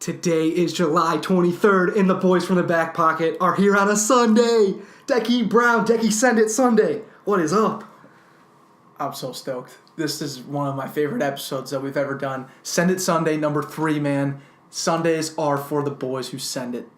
Today is July 23rd, and the boys from the Backpocket are here on a Sunday. Decky Brown, Decky Send It Sunday. What is up? I'm so stoked. This is one of my favorite episodes that we've ever done. Send It Sunday, number 3, man. Sundays are for the boys who send it.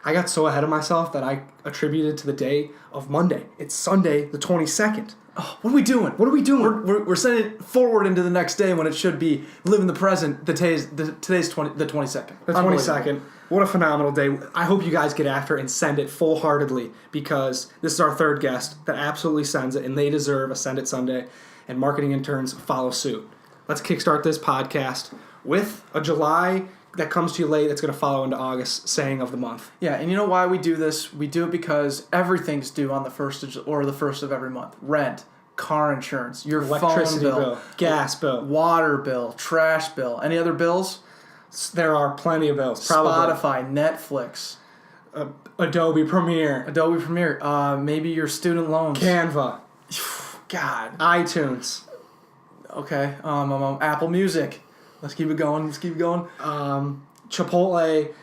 I got so ahead of myself that I attributed to the day of Monday. It's Sunday the 22nd. Oh, what are we doing? We're sending it forward into the next day when it should be live in the present. Today's the 22nd. The 22nd. What a phenomenal day. I hope you guys get after it and send it full-heartedly, because this is our third guest that absolutely sends it, and they deserve a Send It Sunday, and marketing interns follow suit. Let's kickstart this podcast with a July that comes to you late that's going to follow into August saying of the month. Yeah, and you know why we do this? We do it because everything's due on the first of every month. Rent, car insurance, your electricity phone bill, gas bill, water bill, trash bill. Any other bills? There are plenty of bills. Probably. Spotify, Netflix, Adobe Premiere, maybe your student loans, Canva, God, iTunes. Okay, Apple Music. Let's keep it going. Chipotle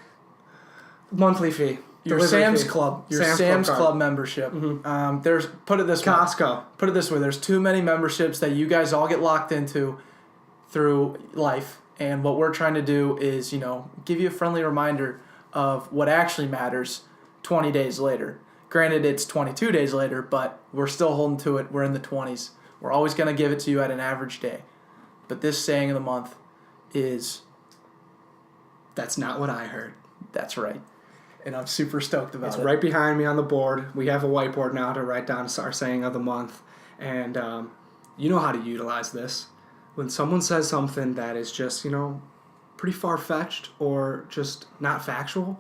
monthly fee. Your Sam's Club. Your Sam's Club membership. Mm-hmm. Put it this way. Costco. Put it this way. There's too many memberships that you guys all get locked into through life. And what we're trying to do is, give you a friendly reminder of what actually matters 20 days later. Granted, it's 22 days later, but we're still holding to it. We're in the 20s. We're always going to give it to you at an average day. But this saying of the month is, that's not what I heard. That's right. And I'm super stoked about it. It's right behind me on the board. We have a whiteboard now to write down our saying of the month. And you know how to utilize this. When someone says something that is just, pretty far-fetched or just not factual,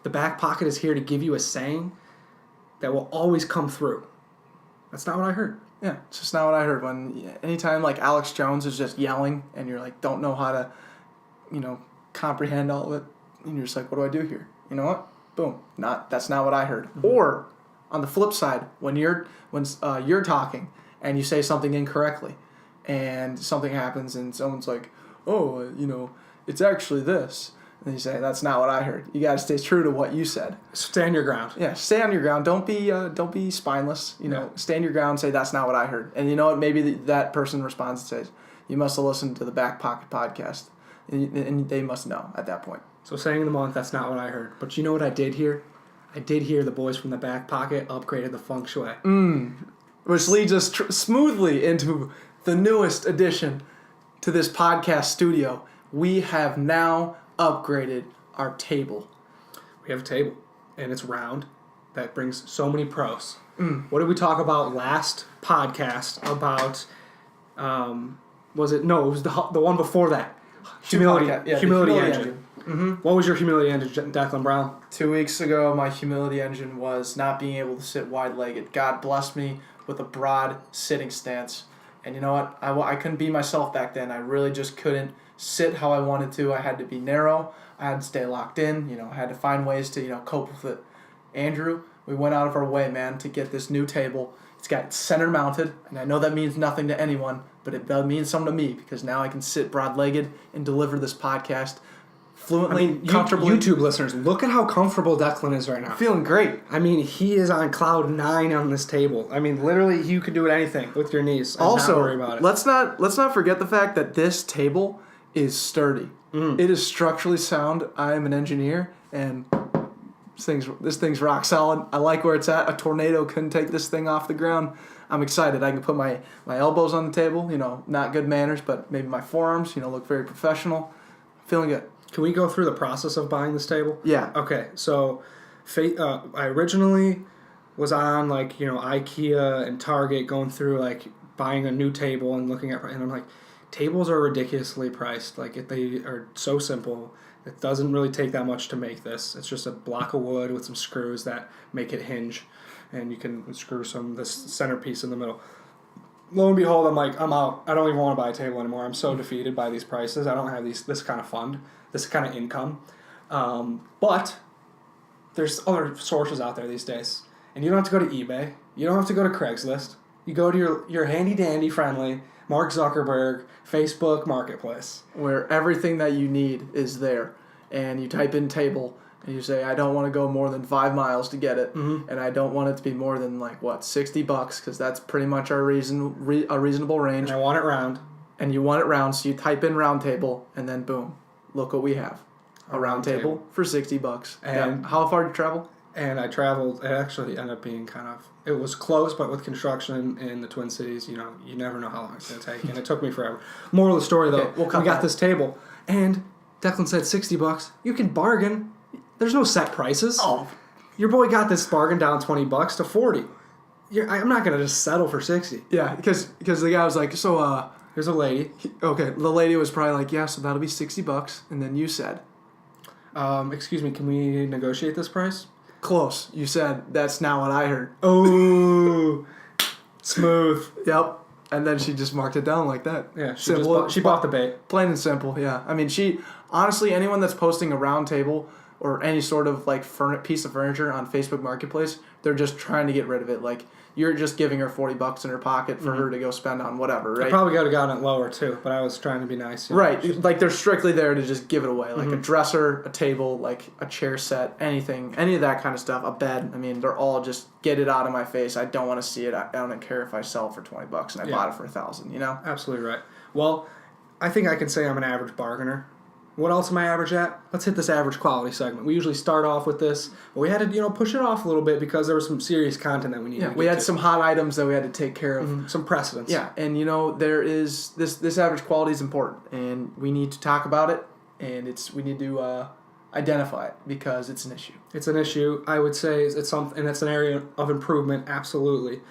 the Backpocket is here to give you a saying that will always come through. That's not what I heard. Yeah, it's just not what I heard. Anytime like Alex Jones is just yelling and you're like, don't know how to, comprehend all of it, and you're just like, what do I do here? You know what? Boom. That's not what I heard. Mm-hmm. Or on the flip side, when you're talking and you say something incorrectly, and something happens and someone's like, oh, it's actually this. And you say, that's not what I heard. You got to stay true to what you said. Stand your ground. Yeah, stay on your ground. Don't be spineless. Stand your ground and say, that's not what I heard. And you know what? Maybe that person responds and says, you must have listened to the Backpocket podcast. And they must know at that point. So saying of the month, that's not what I heard. But you know what I did hear? I did hear the boys from the Backpocket upgraded the feng shui. Which leads us smoothly into the newest addition to this podcast studio. We have now upgraded our table. We have a table, and it's round. That brings so many pros. What did we talk about last podcast about? It was the one before that. Humility engine. Mm-hmm. What was your humility engine, Declan Brown? 2 weeks ago, my humility engine was not being able to sit wide-legged. God blessed me with a broad sitting stance. And you know what? I couldn't be myself back then. I really just couldn't sit how I wanted to. I had to be narrow. I had to stay locked in. I had to find ways to, cope with it. Andrew, we went out of our way, man, to get this new table. It's got center mounted, and I know that means nothing to anyone, but it does mean something to me, because now I can sit broad-legged and deliver this podcast fluently, comfortably. YouTube listeners, look at how comfortable Declan is right now. Feeling great. He is on cloud 9 on this table. Literally, you could do anything with your knees. Also, not worry about it. let's not forget the fact that this table is sturdy. It is structurally sound. I am an engineer, and this thing's rock solid. I like where it's at. A tornado couldn't take this thing off the ground. I'm excited. I can put my elbows on the table. Not good manners, but maybe my forearms. Look very professional. Feeling good. Can we go through the process of buying this table? Yeah. Okay, so I originally was on IKEA and Target going through buying a new table and looking at, and I'm like, tables are ridiculously priced. They are so simple. It doesn't really take that much to make this. It's just a block of wood with some screws that make it hinge, and you can screw this centerpiece in the middle. Lo and behold, I'm out. I don't even want to buy a table anymore. I'm so defeated by these prices. I don't have this kind of fund, this kind of income. But there's other sources out there these days. And you don't have to go to eBay. You don't have to go to Craigslist. You go to your handy-dandy friendly Mark Zuckerberg Facebook Marketplace. Where everything that you need is there. and you type in table, and you say, I don't want to go more than 5 miles to get it, and I don't want it to be more than $60, because that's pretty much a reasonable range. And I want it round. And you want it round, so you type in round table, and then boom, look what we have. A round table for $60. And how far did you travel? And I traveled. It actually ended up being it was close, but with construction in the Twin Cities, you never know how long it's going to take. And it took me forever. Moral of the story, though, we got this table, and Declan said $60. You can bargain. There's no set prices. Oh. Your boy got this bargain down $20 to $40. I'm not going to just settle for $60. Yeah, because the guy was like, so, here's a lady. Okay, the lady was probably like, yeah, so that'll be $60. And then you said, excuse me, can we negotiate this price? Close. You said, that's not what I heard. Oh, smooth. Yep. And then she just marked it down like that. Yeah, she bought the bait. Plain and simple, yeah. I mean, honestly, anyone that's posting a round table or any sort of piece of furniture on Facebook Marketplace, they're just trying to get rid of it. You're just giving her $40 in her pocket for her to go spend on whatever, right? I probably could have gotten it lower too, but I was trying to be nice. Right, they're strictly there to just give it away, a dresser, a table, a chair set, anything, any of that kind of stuff, a bed. I mean, they're all just get it out of my face. I don't want to see it. I don't care if I sell it for $20 and I bought it for $1,000. Absolutely right. Well, I think I can say I'm an average bargainer. What else am I average at? Let's hit this average quality segment. We usually start off with this, but we had to, push it off a little bit because there was some serious content that we needed to get we had some hot items that we had to take care of. Some precedents. Yeah, and there is, this average quality is important, and we need to talk about it, and we need to identify it because it's an issue. It's an issue. I would say it's something, and it's an area of improvement, absolutely.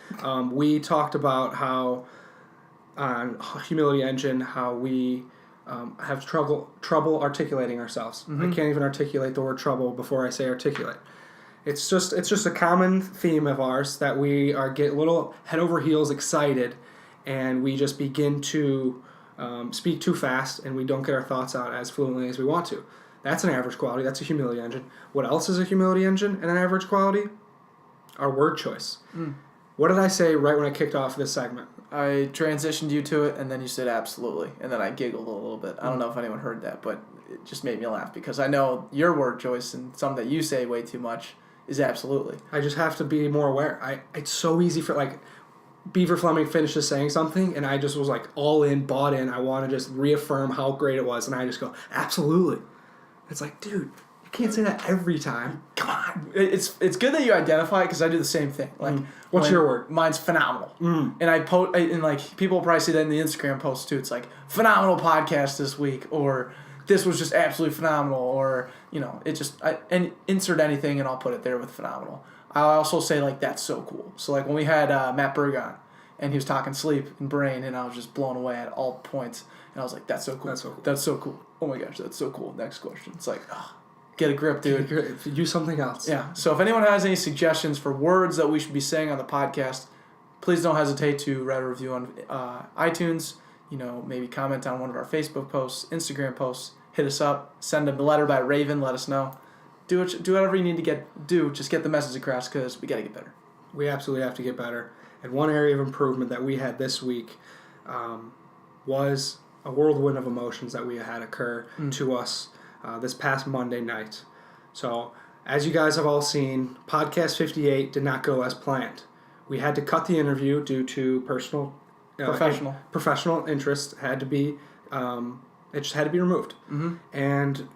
We talked about how, on Humility Engine, how we have trouble articulating ourselves. I can't even articulate the word trouble before I say articulate. It's just a common theme of ours that we get a little head over heels excited, and we just begin to speak too fast, and we don't get our thoughts out as fluently as we want to. That's an average quality. That's a humility engine. What else is a humility engine and an average quality? Our word choice. What did I say right when I kicked off this segment? I transitioned you to it, and then you said absolutely, and then I giggled a little bit. I don't know if anyone heard that, but it just made me laugh because I know your word choice and some that you say way too much is absolutely. I just have to be more aware. It's so easy for, Beaver Fleming finishes saying something, and I just was all in, bought in. I want to just reaffirm how great it was, and I just go, absolutely. It's dude, you can't say that every time. Come on. It's good that you identify it because I do the same thing. What's your word? Mine's phenomenal. And I post, and people probably see that in the Instagram post too. It's phenomenal podcast this week, or this was just absolutely phenomenal, or it just and insert anything and I'll put it there with phenomenal. I also say that's so cool. So when we had Matt Bergon and he was talking sleep and brain, and I was just blown away at all points, and I was like, that's so cool. That's so cool. That's so cool. Oh my gosh, that's so cool. Next question. It's get a grip, dude. Do something else. Yeah. So if anyone has any suggestions for words that we should be saying on the podcast, please don't hesitate to write a review on iTunes. Maybe comment on one of our Facebook posts, Instagram posts. Hit us up. Send a letter by Raven. Let us know. Do whatever you need to do. Just get the message across because we got to get better. We absolutely have to get better. And one area of improvement that we had this week was a whirlwind of emotions that we had occur to us this past Monday night. So, as you guys have all seen, Podcast 58 did not go as planned. We had to cut the interview due to professional interest. Had to be, it just had to be removed. And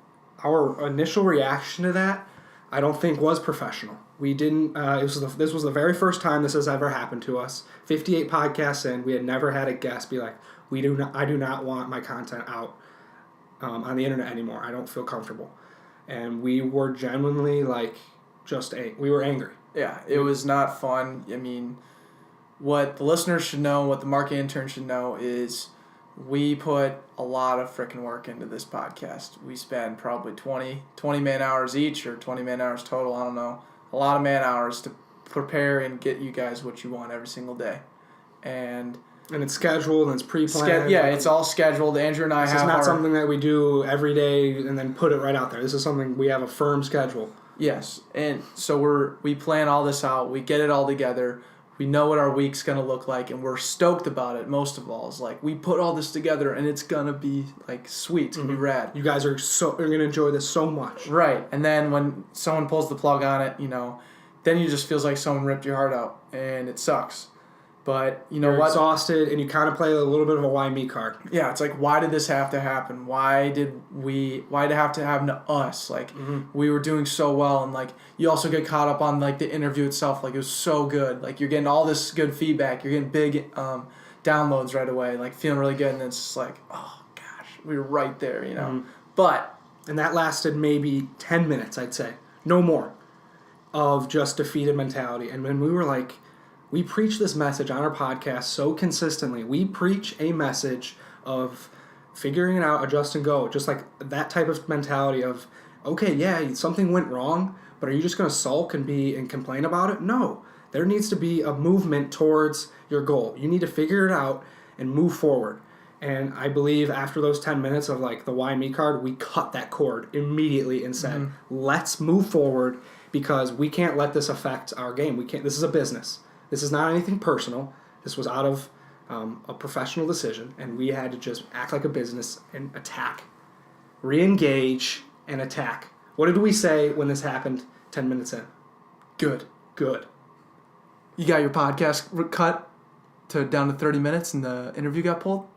our initial reaction to that, I don't think was professional. We didn't. This was the very first time this has ever happened to us. 58 podcasts in, we had never had a guest be like, I do not want my content out on the internet anymore. I don't feel comfortable. And we were genuinely we were angry. Yeah, it was not fun. I mean, what the listeners should know, what the market intern should know is we put a lot of freaking work into this podcast. We spend probably 20 man hours each, or 20 man hours total, I don't know. A lot of man hours to prepare and get you guys what you want every single day. And it's scheduled and it's pre-planned. It's all scheduled. Andrew and I This is not something that we do every day and then put it right out there. This is something we have a firm schedule. Yes, and so we plan all this out. We get it all together. We know what our week's going to look like, and we're stoked about it most of all. It's like, we put all this together, and it's going to be, like, sweet. It's going to be rad. You guys are going to enjoy this so much. Right. And then when someone pulls the plug on it, then you just feels like someone ripped your heart out, and it sucks. But You're what? Exhausted, and you kind of play a little bit of a why me card. Yeah, it's like, why did this have to happen? Why did it have to happen to us? Like, we were doing so well, and, like, you also get caught up on, like, the interview itself. Like, it was so good. Like, you're getting all this good feedback. You're getting big downloads right away, like, feeling really good, and it's just like, oh, gosh, we were right there, But... And that lasted maybe 10 minutes, I'd say. No more. Of just defeated mentality. And when we were like... We preach this message on our podcast so consistently. We preach a message of figuring it out, adjust and go. Just like that type of mentality of, okay, yeah, something went wrong, but are you just going to sulk and complain about it? No. There needs to be a movement towards your goal. You need to figure it out and move forward. And I believe after those 10 minutes of like the why me card, we cut that cord immediately and said, let's move forward because we can't let this affect our game. This is a business. This is not anything personal. This was out of a professional decision, and we had to just act like a business and attack. Re-engage and attack. What did we say when this happened 10 minutes in? Good. You got your podcast cut down to 30 minutes, and the interview got pulled?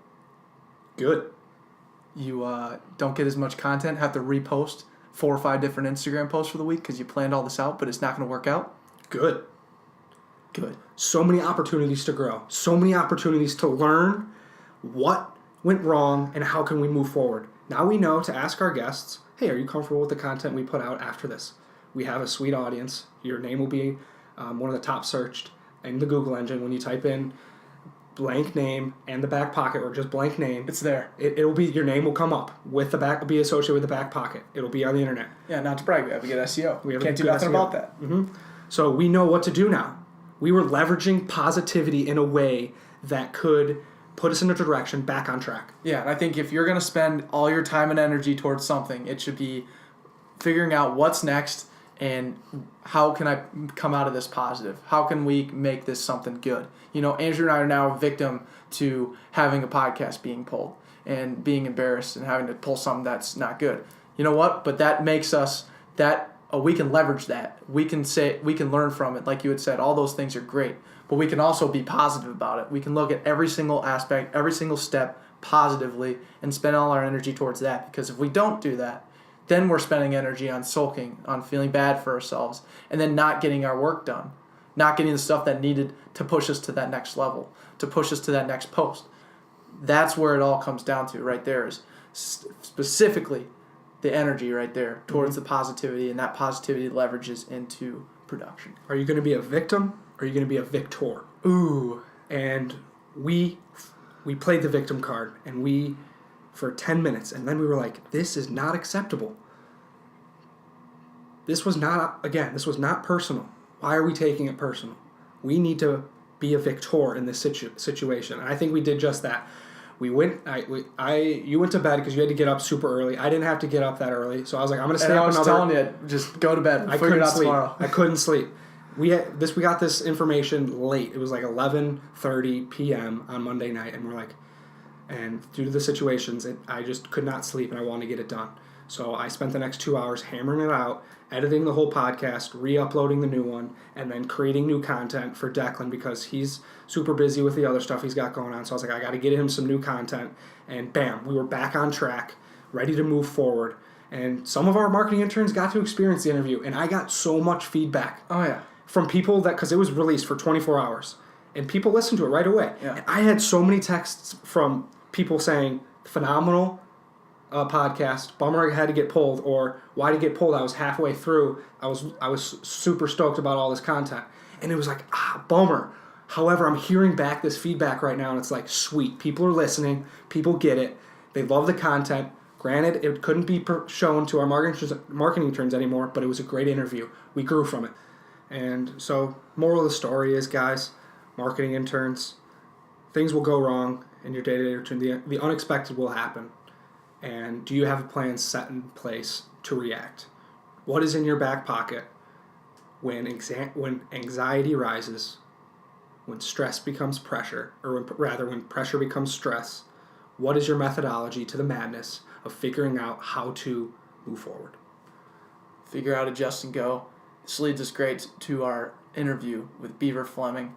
Good. You don't get as much content, have to repost 4 or 5 different Instagram posts for the week because you planned all this out, but it's not going to work out? Good. So many opportunities to grow. So many opportunities to learn what went wrong and how can we move forward. Now we know to ask our guests, hey, are you comfortable with the content we put out after this? We have a sweet audience. Your name will be one of the top searched in the Google engine. When you type in blank name and the Backpocket or just blank name, it's there. It'll be, your name will come up with be associated with the Backpocket. It'll be on the internet. Yeah, not to brag, we have a good SEO. We can't do nothing about that. So we know what to do now. We were leveraging positivity in a way that could put us in a direction back on track. Yeah, and I think if you're going to spend all your time and energy towards something, it should be figuring out what's next and how can I come out of this positive? How can we make this something good? Andrew and I are now a victim to having a podcast being pulled and being embarrassed and having to pull something that's not good. You know what? But that makes us we can leverage that. We can learn from it. Like you had said, all those things are great, but we can also be positive about it. We can look at every single aspect, every single step positively and spend all our energy towards that. Because if we don't do that, then we're spending energy on sulking, on feeling bad for ourselves, and then not getting our work done, not getting the stuff that needed to push us to that next level, to push us to that next post. That's where it all comes down to right there is specifically the energy right there towards the positivity, and that positivity leverages into production. Are you going to be a victim or are you going to be a victor? Ooh. And we played the victim card, and for 10 minutes, and then we were like, this is not acceptable. This was not personal. Why are we taking it personal? We need to be a victor in this situation. And I think we did just that. You went to bed because you had to get up super early. I didn't have to get up that early, so I was like, I'm going to stay up another... And I was telling you, just go to bed. I couldn't sleep. Tomorrow. I couldn't sleep. We got this information late. It was like 11:30 p.m. on Monday night, and due to the situations, I just could not sleep, and I wanted to get it done. So I spent the next 2 hours hammering it out, editing the whole podcast, re-uploading the new one, and then creating new content for Declan because he's super busy with the other stuff he's got going on. So I was like, I got to get him some new content. And bam, we were back on track, ready to move forward. And some of our marketing interns got to experience the interview, and I got so much feedback. Oh, yeah. From people because it was released for 24 hours. And people listened to it right away. Yeah. And I had so many texts from people saying, phenomenal podcast, bummer I had to get pulled, or why did it get pulled? I was halfway through. I was super stoked about all this content. And it was like, bummer. However, I'm hearing back this feedback right now, and it's like, sweet. People are listening. People get it. They love the content. Granted, it couldn't be shown to our marketing interns anymore, but it was a great interview. We grew from it. And so, moral of the story is, guys, marketing interns, things will go wrong in your day-to-day routine. The unexpected will happen. And do you have a plan set in place to react? What is in your back pocket when anxiety rises when stress becomes pressure, or when pressure becomes stress, what is your methodology to the madness of figuring out how to move forward? Figure out, adjust, and go. This leads us great to our interview with Beaver Fleming.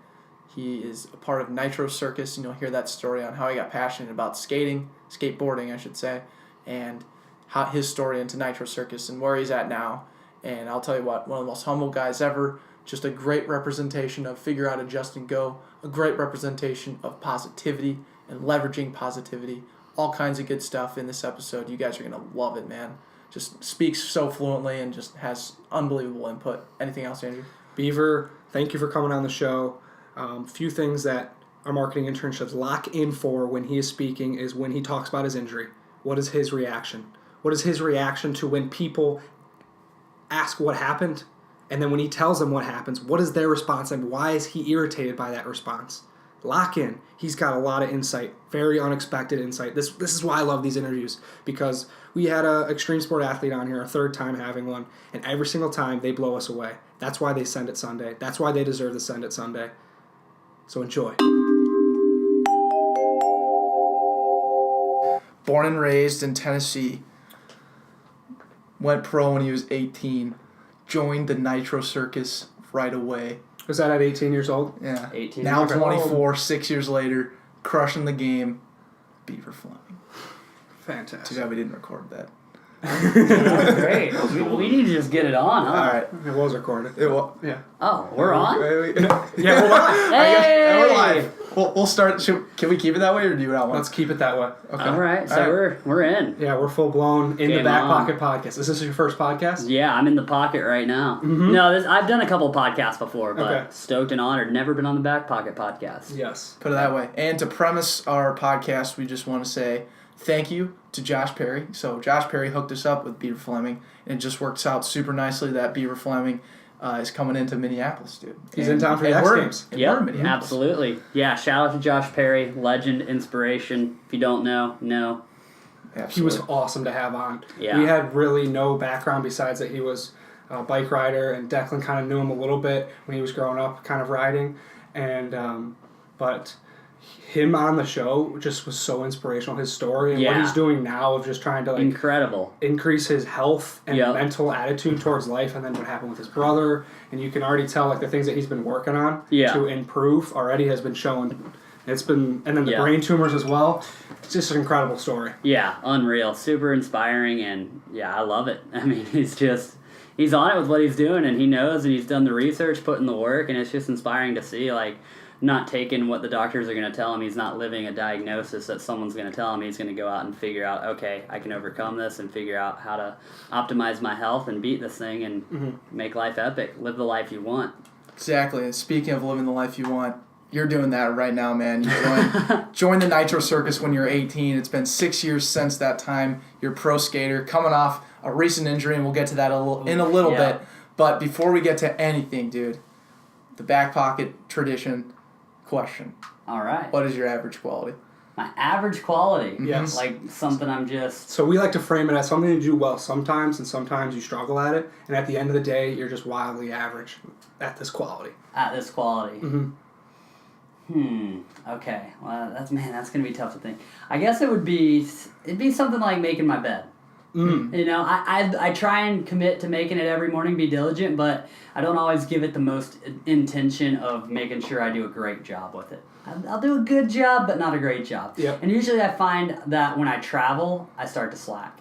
He is a part of Nitro Circus, and you'll hear that story on how he got passionate about skateboarding, I should say, and how his story into Nitro Circus and where he's at now. And I'll tell you what, one of the most humble guys ever, just a great representation of figure out, adjust, and go, a great representation of positivity and leveraging positivity, all kinds of good stuff in this episode. You guys are going to love it, man. Just speaks so fluently and just has unbelievable input. Anything else, Andrew? Beaver, thank you for coming on the show. Few things that our marketing internships lock in for when he is speaking is when he talks about his injury. What is his reaction? What is his reaction to when people ask what happened? And then when he tells them what happens, what is their response and why is he irritated by that response? Lock in. He's got a lot of insight, very unexpected insight. This is why I love these interviews, because we had an extreme sport athlete on here, our third time having one, and every single time they blow us away. That's why they send it Sunday. That's why they deserve to send it Sunday. So enjoy. Born and raised in Tennessee, went pro when he was 18, joined the Nitro Circus right away. Was that at 18 years old? Yeah. 18 now years 24, 6 years later, crushing the game. Beaver Fleming. Fantastic. Too bad we didn't record that. Great. We need to just get it on, huh? All right. It was recorded. It was. Yeah. Oh, we're on? Yeah, hold on. Hey! We're live. We'll start. Can we keep it that way, or do you not want? Let's keep it that way. Okay. All right. So we're in. Yeah, we're full blown in the Game Backpocket podcast. Is this your first podcast? Yeah, I'm in the pocket right now. Mm-hmm. No, I've done a couple podcasts before, but Okay. stoked and honored. Never been on the Backpocket podcast. Yes. Put it that way. And to premise our podcast, we just want to say thank you to Josh Perry. So Josh Perry hooked us up with Beaver Fleming, and it just works out super nicely that Beaver Fleming is coming into Minneapolis, dude. He's in town for the X Games. Yeah, we're in Minneapolis. absolutely. Yeah, shout out to Josh Perry, legend, inspiration. If you don't know, no. Absolutely. He was awesome to have on. Yeah. We had really no background besides that he was a bike rider, and Declan kind of knew him a little bit when he was growing up, kind of riding. And but him on the show just was so inspirational. His story and what Yeah. he's doing now of just trying to Incredible. increase his health and Yep. mental attitude towards life, and then what happened with his brother, and you can already tell the things that he's been working on to improve already has been shown. It's been, and then the brain tumors as well. It's just an incredible story. Yeah, unreal, super inspiring, and yeah, I love it. I mean, he's on it with what he's doing, and he knows, and he's done the research, put in the work, and it's just inspiring to see, not taking what the doctors are going to tell him. He's not living a diagnosis that someone's going to tell him. He's going to go out and figure out, okay, I can overcome this and figure out how to optimize my health and beat this thing and make life epic. Live the life you want. Exactly. And speaking of living the life you want, you're doing that right now, man. You joined the Nitro Circus when you're 18. It's been 6 years since that time. You're a pro skater, coming off a recent injury, and we'll get to that in a little bit. But before we get to anything, dude, the Backpocket tradition question. All right. What is your average quality? My average quality. Yes. Like something I'm just... So we like to frame it as something you do well sometimes, and sometimes you struggle at it. And at the end of the day, you're just wildly average at this quality. At this quality. Mm-hmm. Okay. Well, that's gonna be tough to think. I guess it'd be something like making my bed. You know, I try and commit to making it every morning, be diligent, but I don't always give it the most intention of making sure I do a great job with it. I'll do a good job, but not a great job. Yep. And usually I find that when I travel, I start to slack.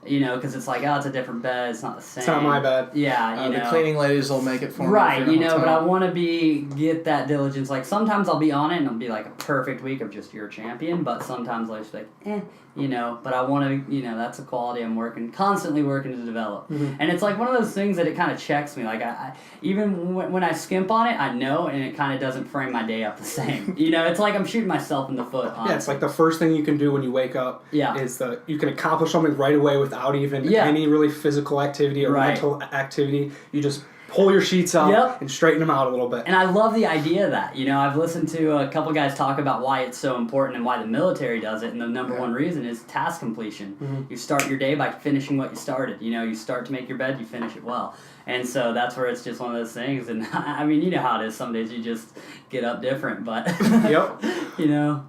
You know, because it's like, oh, it's a different bed, it's not the same. It's not my bed. Yeah, you know. The cleaning ladies will make it for me. Right, you know, but I want to get that diligence. Like, sometimes I'll be on it and it'll be like a perfect week of just you're a champion, but sometimes I'll just be like, you know, but I want to, you know, that's a quality I'm constantly working to develop. And it's like one of those things that it kind of checks me. Like, I even when I skimp on it, I know, and it kind of doesn't frame my day up the same. You know, it's like I'm shooting myself in the foot. Honestly. Yeah, it's like the first thing you can do when you wake up is you can accomplish something right away without even any really physical activity or mental activity. You just pull your sheets out Yep. and straighten them out a little bit. And I love the idea of that. I've listened to a couple guys talk about why it's so important and why the military does it, and the number one reason is task completion. Mm-hmm. You start your day by finishing what you started. You start to make your bed, you finish it well. And so that's where it's just one of those things. And I mean, you know how it is. Some days you just get up different, but Yep.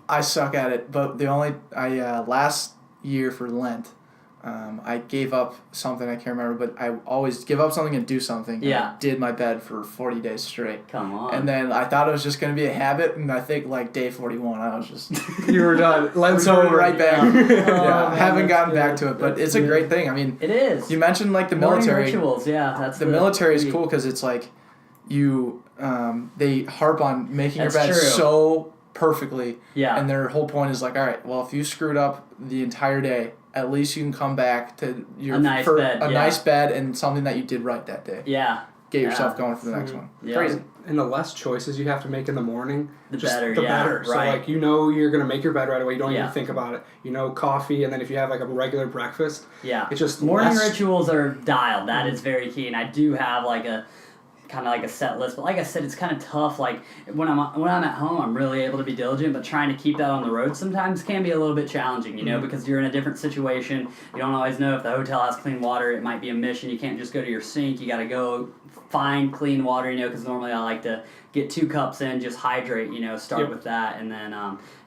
I suck at it, but last year for Lent, I gave up something, I can't remember, but I always give up something and do something. Yeah. I did my bed for 40 days straight. Come on. And then I thought it was just going to be a habit, and I think like day 41, I was just... You were done. Lent's so over. right back. man, haven't gotten that's back to it, but it's a great thing. I mean, it is. you mentioned like the Morning military. rituals, yeah. That's The military is cool because it's like they harp on making your That's bed true. so perfectly. Yeah. And their whole point is like, all right, well, if you screwed up the entire day, at least you can come back to A nice bed, yeah. nice bed and something that you did right that day. Yeah. Get yourself going for the next one. Yeah. Crazy. And the less choices you have to make in the morning, The just better, the yeah, better. So right. like you're gonna make your bed right away. You don't Yeah. even think about it. Coffee, and then if you have like a regular breakfast, Yeah. it's just morning less- rituals are dialed. That is very key, and I do have like a kind of like a set list. But like I said, it's kind of tough. Like when I'm at home, I'm really able to be diligent, but trying to keep that on the road sometimes can be a little bit challenging. Because you're in a different situation. You don't always know if the hotel has clean water. It might be a mission. You can't just go to your sink. You got to go find clean water. Because normally I like to get 2 cups in, just hydrate. Start Yep. with that, and then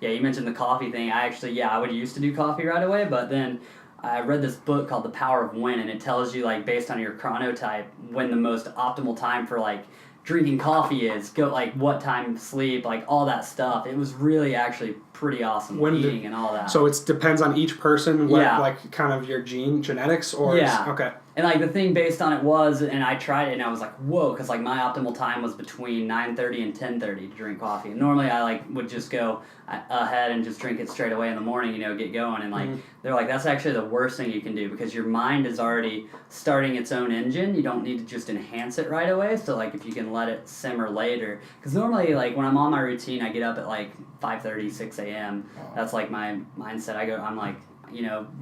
you mentioned the coffee thing. I would used to do coffee right away, but then I read this book called The Power of When, and it tells you, like, based on your chronotype, when the most optimal time for, like, drinking coffee is, what time sleep, like, all that stuff. It was really actually pretty awesome eating and all that. So it depends on each person, Yeah. like kind of your genetics, or Yeah. okay. And, like, the thing based on it was, and I tried it, and I was like, whoa, because, like, my optimal time was between 9:30 and 10:30 to drink coffee. And normally I, like, would just go ahead and just drink it straight away in the morning, get going. And, like, they're like, that's actually the worst thing you can do because your mind is already starting its own engine. You don't need to just enhance it right away. So, like, if you can let it simmer later. Because normally, like, when I'm on my routine, I get up at, like, 5:30, 6 a.m. That's, like, my mindset. I'm, like,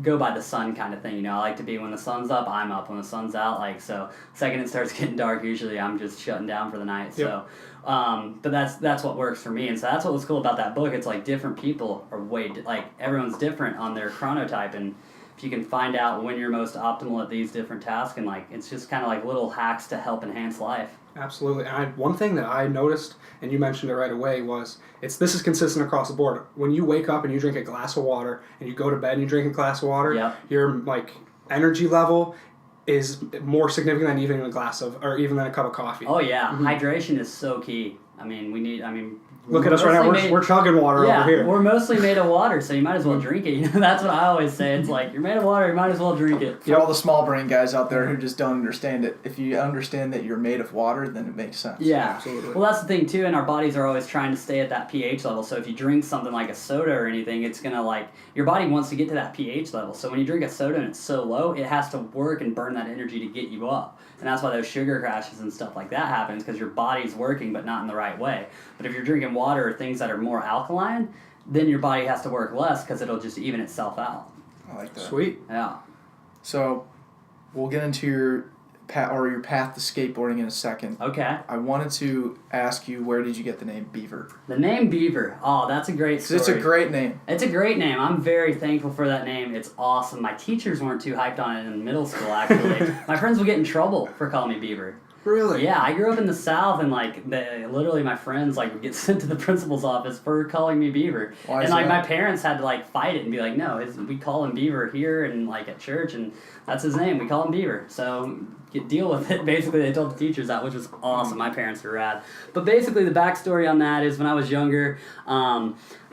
go by the sun kind of thing. I like to be when the sun's up, I'm up. When the sun's out, like, so second it starts getting dark, usually I'm just shutting down for the night. Yep. So, but that's what works for me. And so that's what was cool about that book. It's like different people are everyone's different on their chronotype. And if you can find out when you're most optimal at these different tasks, and like, it's just kind of like little hacks to help enhance life. Absolutely. And one thing that I noticed, and you mentioned it right away, was this is consistent across the board. When you wake up and you drink a glass of water, and you go to bed and you drink a glass of water, Yep. your like energy level is more significant than even even a cup of coffee. Oh yeah, hydration is so key. Look at us right now. We're chugging water over here. We're mostly made of water, so you might as well drink it. That's what I always say. It's like, you're made of water, you might as well drink it. For all the small brain guys out there who just don't understand it, if you understand that you're made of water, then it makes sense. Yeah. Absolutely. Well, that's the thing, too, and our bodies are always trying to stay at that pH level. So if you drink something like a soda or anything, it's going to, your body wants to get to that pH level. So when you drink a soda and it's so low, it has to work and burn that energy to get you up. And that's why those sugar crashes and stuff like that happens, because your body's working but not in the right way. But if you're drinking water or things that are more alkaline, then your body has to work less because it'll just even itself out. I like that. Sweet. Yeah. So, we'll get into your path to skateboarding in a second. Okay. I wanted to ask you, where did you get the name Beaver? The name Beaver. Oh, that's a great story. It's a great name. It's a great name. I'm very thankful for that name. It's awesome. My teachers weren't too hyped on it in middle school, actually. My friends would get in trouble for calling me Beaver. Really? Yeah, I grew up in the South, and literally my friends would get sent to the principal's office for calling me Beaver. Why and is my that? parents had to fight it and be like, no, we call him Beaver here and at church, and that's his name. We call him Beaver. So deal with it. Basically, they told the teachers that, which was awesome. My parents were rad. But basically, the backstory on that is when I was younger,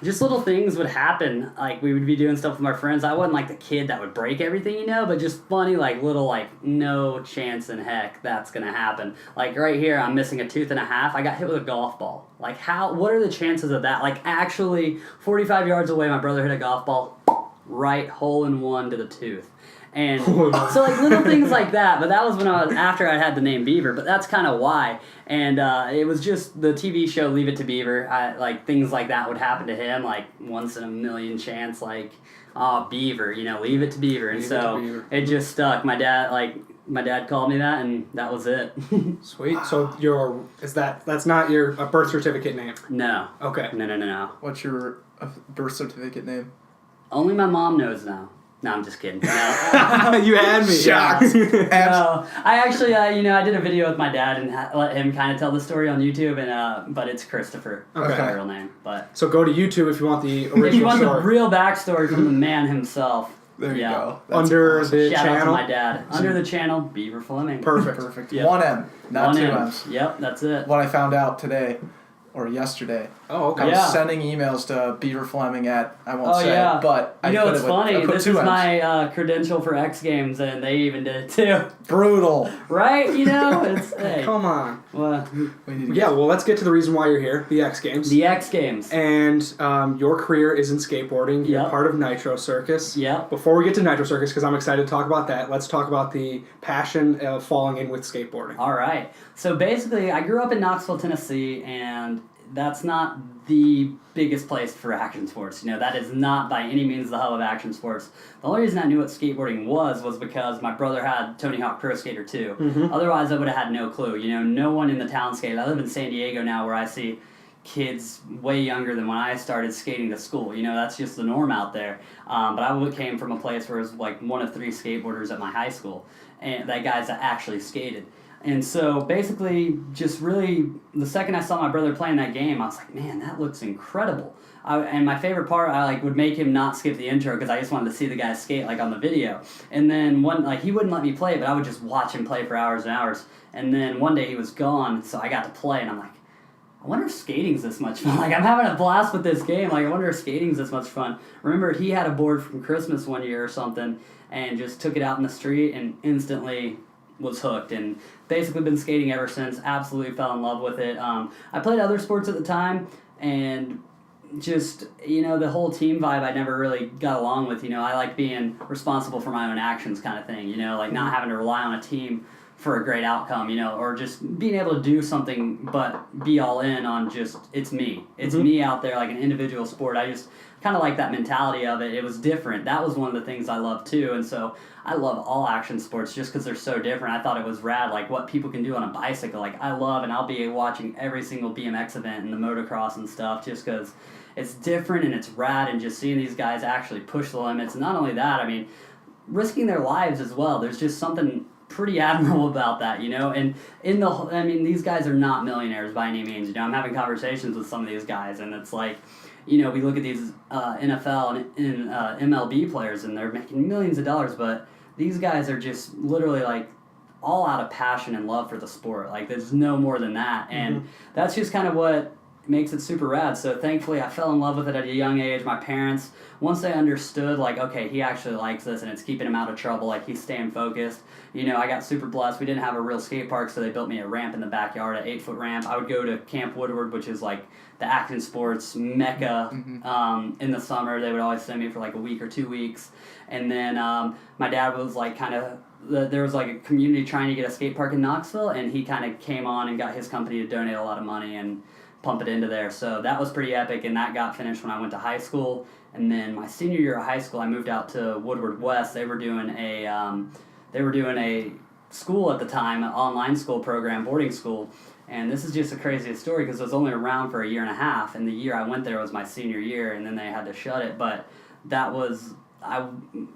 just little things would happen. We would be doing stuff with my friends. I wasn't the kid that would break everything, but just funny, little, no chance in heck that's gonna happen. Right here, I'm missing a tooth and a half. I got hit with a golf ball. What are the chances of that? Actually, 45 yards away, my brother hit a golf ball, right hole in one to the tooth. And so little things like that, but that was after I had the name Beaver, but that's kind of why. And it was just the TV show Leave It to Beaver. Things like that would happen to him, once in a million chance, Beaver, leave it to Beaver. And so it just stuck. My dad, my dad called me that, and that was it. Sweet. So that's not your birth certificate name? No. Okay. No. What's your birth certificate name? Only my mom knows now. No, I'm just kidding. No. You had me. Shocked. No, I actually, I did a video with my dad and let him kind of tell the story on YouTube, and but it's Christopher. Okay. That's my real name. But So go to YouTube if you want the original if you want story. the real backstory from the man himself. There you go. That's Under awesome. the Shout out to channel. my dad. Under the channel, Beaver Fleming. Perfect. Yep. 1 M, not 1 2 M. M's. Yep, that's it. What I found out today, or yesterday, Oh, okay. I was Yeah. sending emails to Beaver Fleming at, I won't Oh, say yeah. it, but I You know, put it's it with, funny. I put This 2 is M's. my credential for X Games, and they even did it too. Brutal. Right? You know, it's hey. Come on. Well, We need to Yeah, well, let's get to the reason why you're here, the X Games. the X Games. And your career is in skateboarding. You're Yep. part of Nitro Circus. Yep. Before we get to Nitro Circus, because I'm excited to talk about that, let's talk about the passion of falling in with skateboarding. All right. So basically, I grew up in Knoxville, Tennessee, and that's not the biggest place for action sports. You know, that is not by any means the hub of action sports. The only reason I knew what skateboarding was because my brother had Tony Hawk Pro Skater 2. Mm-hmm. Otherwise, I would have had no clue. You know, no one in the town skated. I live in San Diego now, where I see kids way younger than when I started skating to school. You know, that's just the norm out there. But I came from a place where it was like one of 3 skateboarders at my high school, and that guys that actually skated. And so basically, just really, the second I saw my brother playing that game, I was like, man, that looks incredible. And my favorite part, I like would make him not skip the intro because I just wanted to see the guy skate like on the video. And then he wouldn't let me play, but I would just watch him play for hours and hours. And then one day he was gone, so I got to play, and I'm like, I wonder if skating's this much fun. Like, I'm having a blast with this game. Like, I wonder if skating's this much fun. Remember, he had a board from Christmas one year or something, and just took it out in the street and instantly was hooked, and basically been skating ever since. Absolutely fell in love with it. I played other sports at the time, and just, you know, the whole team vibe I never really got along with. You know, I like being responsible for my own actions kind of thing, you know, like not having to rely on a team for a great outcome, you know, or just being able to do something but be all in on just, it's me. It's me out there, like an individual sport. I just kind of like that mentality of it. It was different. That was one of the things I love too, and so I love all action sports just because they're so different. I thought it was rad, like what people can do on a bicycle. Like, I love, and I'll be watching every single BMX event and the motocross and stuff just because it's different and it's rad, and just seeing these guys actually push the limits. And not only that, I mean, risking their lives as well. There's just something pretty admirable about that, you know. And these guys are not millionaires by any means. You know, I'm having conversations with some of these guys, and it's like, you know, we look at these NFL and MLB players, and they're making millions of dollars, but these guys are just literally like all out of passion and love for the sport. Like, there's no more than that, and that's just kind of what makes it super rad. So thankfully I fell in love with it at a young age. My parents, once they understood, like, okay, he actually likes this and it's keeping him out of trouble, like he's staying focused, you know, I got super blessed. We didn't have a real skate park, so they built me a ramp in the backyard, an 8-foot ramp. I would go to Camp Woodward, which is like the action sports mecca. In the summer they would always send me for like a week or 2 weeks, and then my dad was like there was like a community trying to get a skate park in Knoxville, and he kind of came on and got his company to donate a lot of money and pump it into there. So that was pretty epic, and that got finished when I went to high school. And then my senior year of high school, I moved out to Woodward West. They were doing a school at the time, an online school program, boarding school. And this is just the craziest story because it was only around for a year and a half, and the year I went there was my senior year, and then they had to shut it. But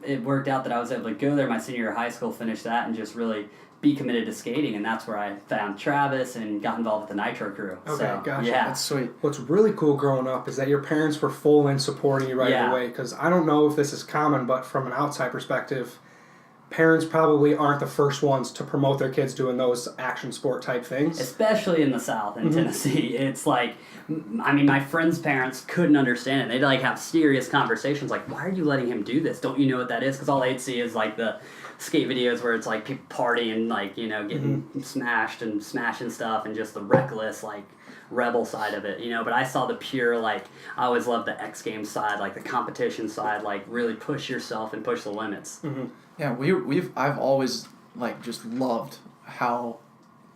it worked out that I was able to go there my senior year of high school, finish that, and just really be committed to skating, and that's where I found Travis and got involved with the Nitro crew. Okay, so, gotcha. Yeah. That's sweet. What's really cool growing up is that your parents were full in supporting you right away, because I don't know if this is common, but from an outside perspective, parents probably aren't the first ones to promote their kids doing those action sport type things. Especially in the South, in Tennessee. It's like, I mean, my friends' parents couldn't understand it. They'd like have serious conversations like, why are you letting him do this? Don't you know what that is? Because all they'd see is like the skate videos where it's like people partying, like, you know, getting smashed and smashing stuff, and just the reckless, like, rebel side of it, you know. But I saw the pure, like, I always loved the X Games side, like the competition side, like really push yourself and push the limits. Yeah, I've always like just loved how,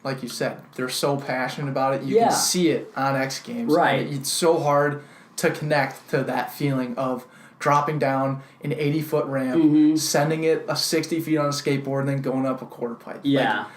like you said, they're so passionate about it. You can see it on X Games. Right. And it's so hard to connect to that feeling of dropping down an 80-foot ramp, sending it a 60 feet on a skateboard, and then going up a quarter pipe. Yeah. Like,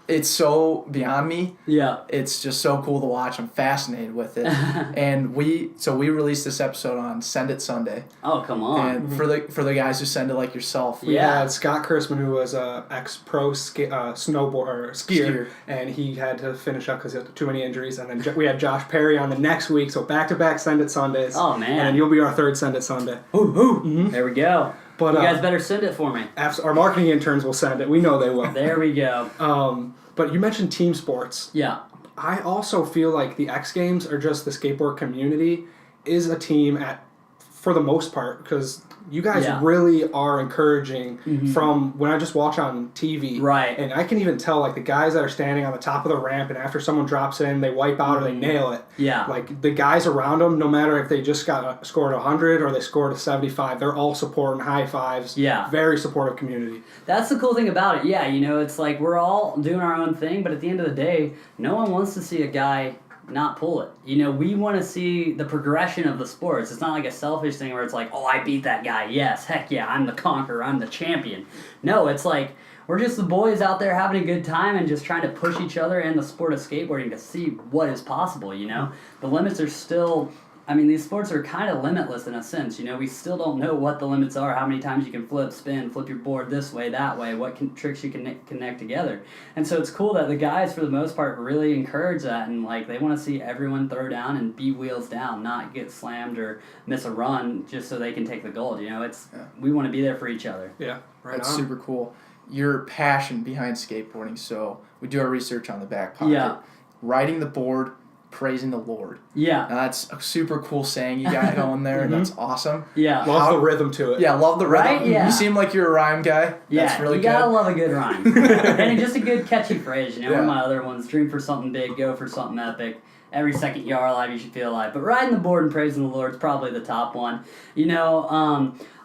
it's so beyond me. Yeah. It's just so cool to watch. I'm fascinated with it. And we released this episode on Send It Sunday. Oh, come on. And for the guys who send it like yourself. We had Scott Chrisman, who was a ex-pro skier, and he had to finish up because he had too many injuries. And then we had Josh Perry on the next week, so back-to-back Send It Sundays. Oh, man. And then you'll be our third Send It Sunday. There we go. But, you guys better send it for me. Our marketing interns will send it. We know they will. There we go. But you mentioned team sports. Yeah. I also feel like the X Games or just the skateboard community is a team for the most part, because you guys really are encouraging from when I just watch on TV. Right. And I can even tell, like, the guys that are standing on the top of the ramp, and after someone drops in, they wipe out or they nail it. Yeah. Like, the guys around them, no matter if they just scored 100 or they scored a 75, they're all supporting high fives. Yeah. Very supportive community. That's the cool thing about it. Yeah, it's like we're all doing our own thing, but at the end of the day, no one wants to see a guy not pull it. We want to see the progression of the sports. It's not like a selfish thing where it's like, oh, I beat that guy. Yes, heck yeah, I'm the conqueror, I'm the champion. No, it's like we're just the boys out there having a good time and just trying to push each other in the sport of skateboarding to see what is possible, The limits are still... these sports are kind of limitless in a sense. We still don't know what the limits are, how many times you can flip your board this way, that way, what tricks you can connect together. And so it's cool that the guys, for the most part, really encourage that, and they want to see everyone throw down and be wheels down, not get slammed or miss a run just so they can take the gold. We want to be there for each other. Yeah, That's super cool. Your passion behind skateboarding. So we do our research on the Backpocket. Yeah. Riding the board, praising the Lord. Yeah. Now, that's a super cool saying you got going there, and that's awesome. Yeah. Love the rhythm to it. Yeah, love the rhythm. Right? Yeah. You seem like you're a rhyme guy. Yeah, that's really you good. gotta love a good rhyme. And just a good catchy phrase, One of my other ones, dream for something big, go for something epic. Every second you are alive, you should feel alive. But riding the board and praising the Lord is probably the top one.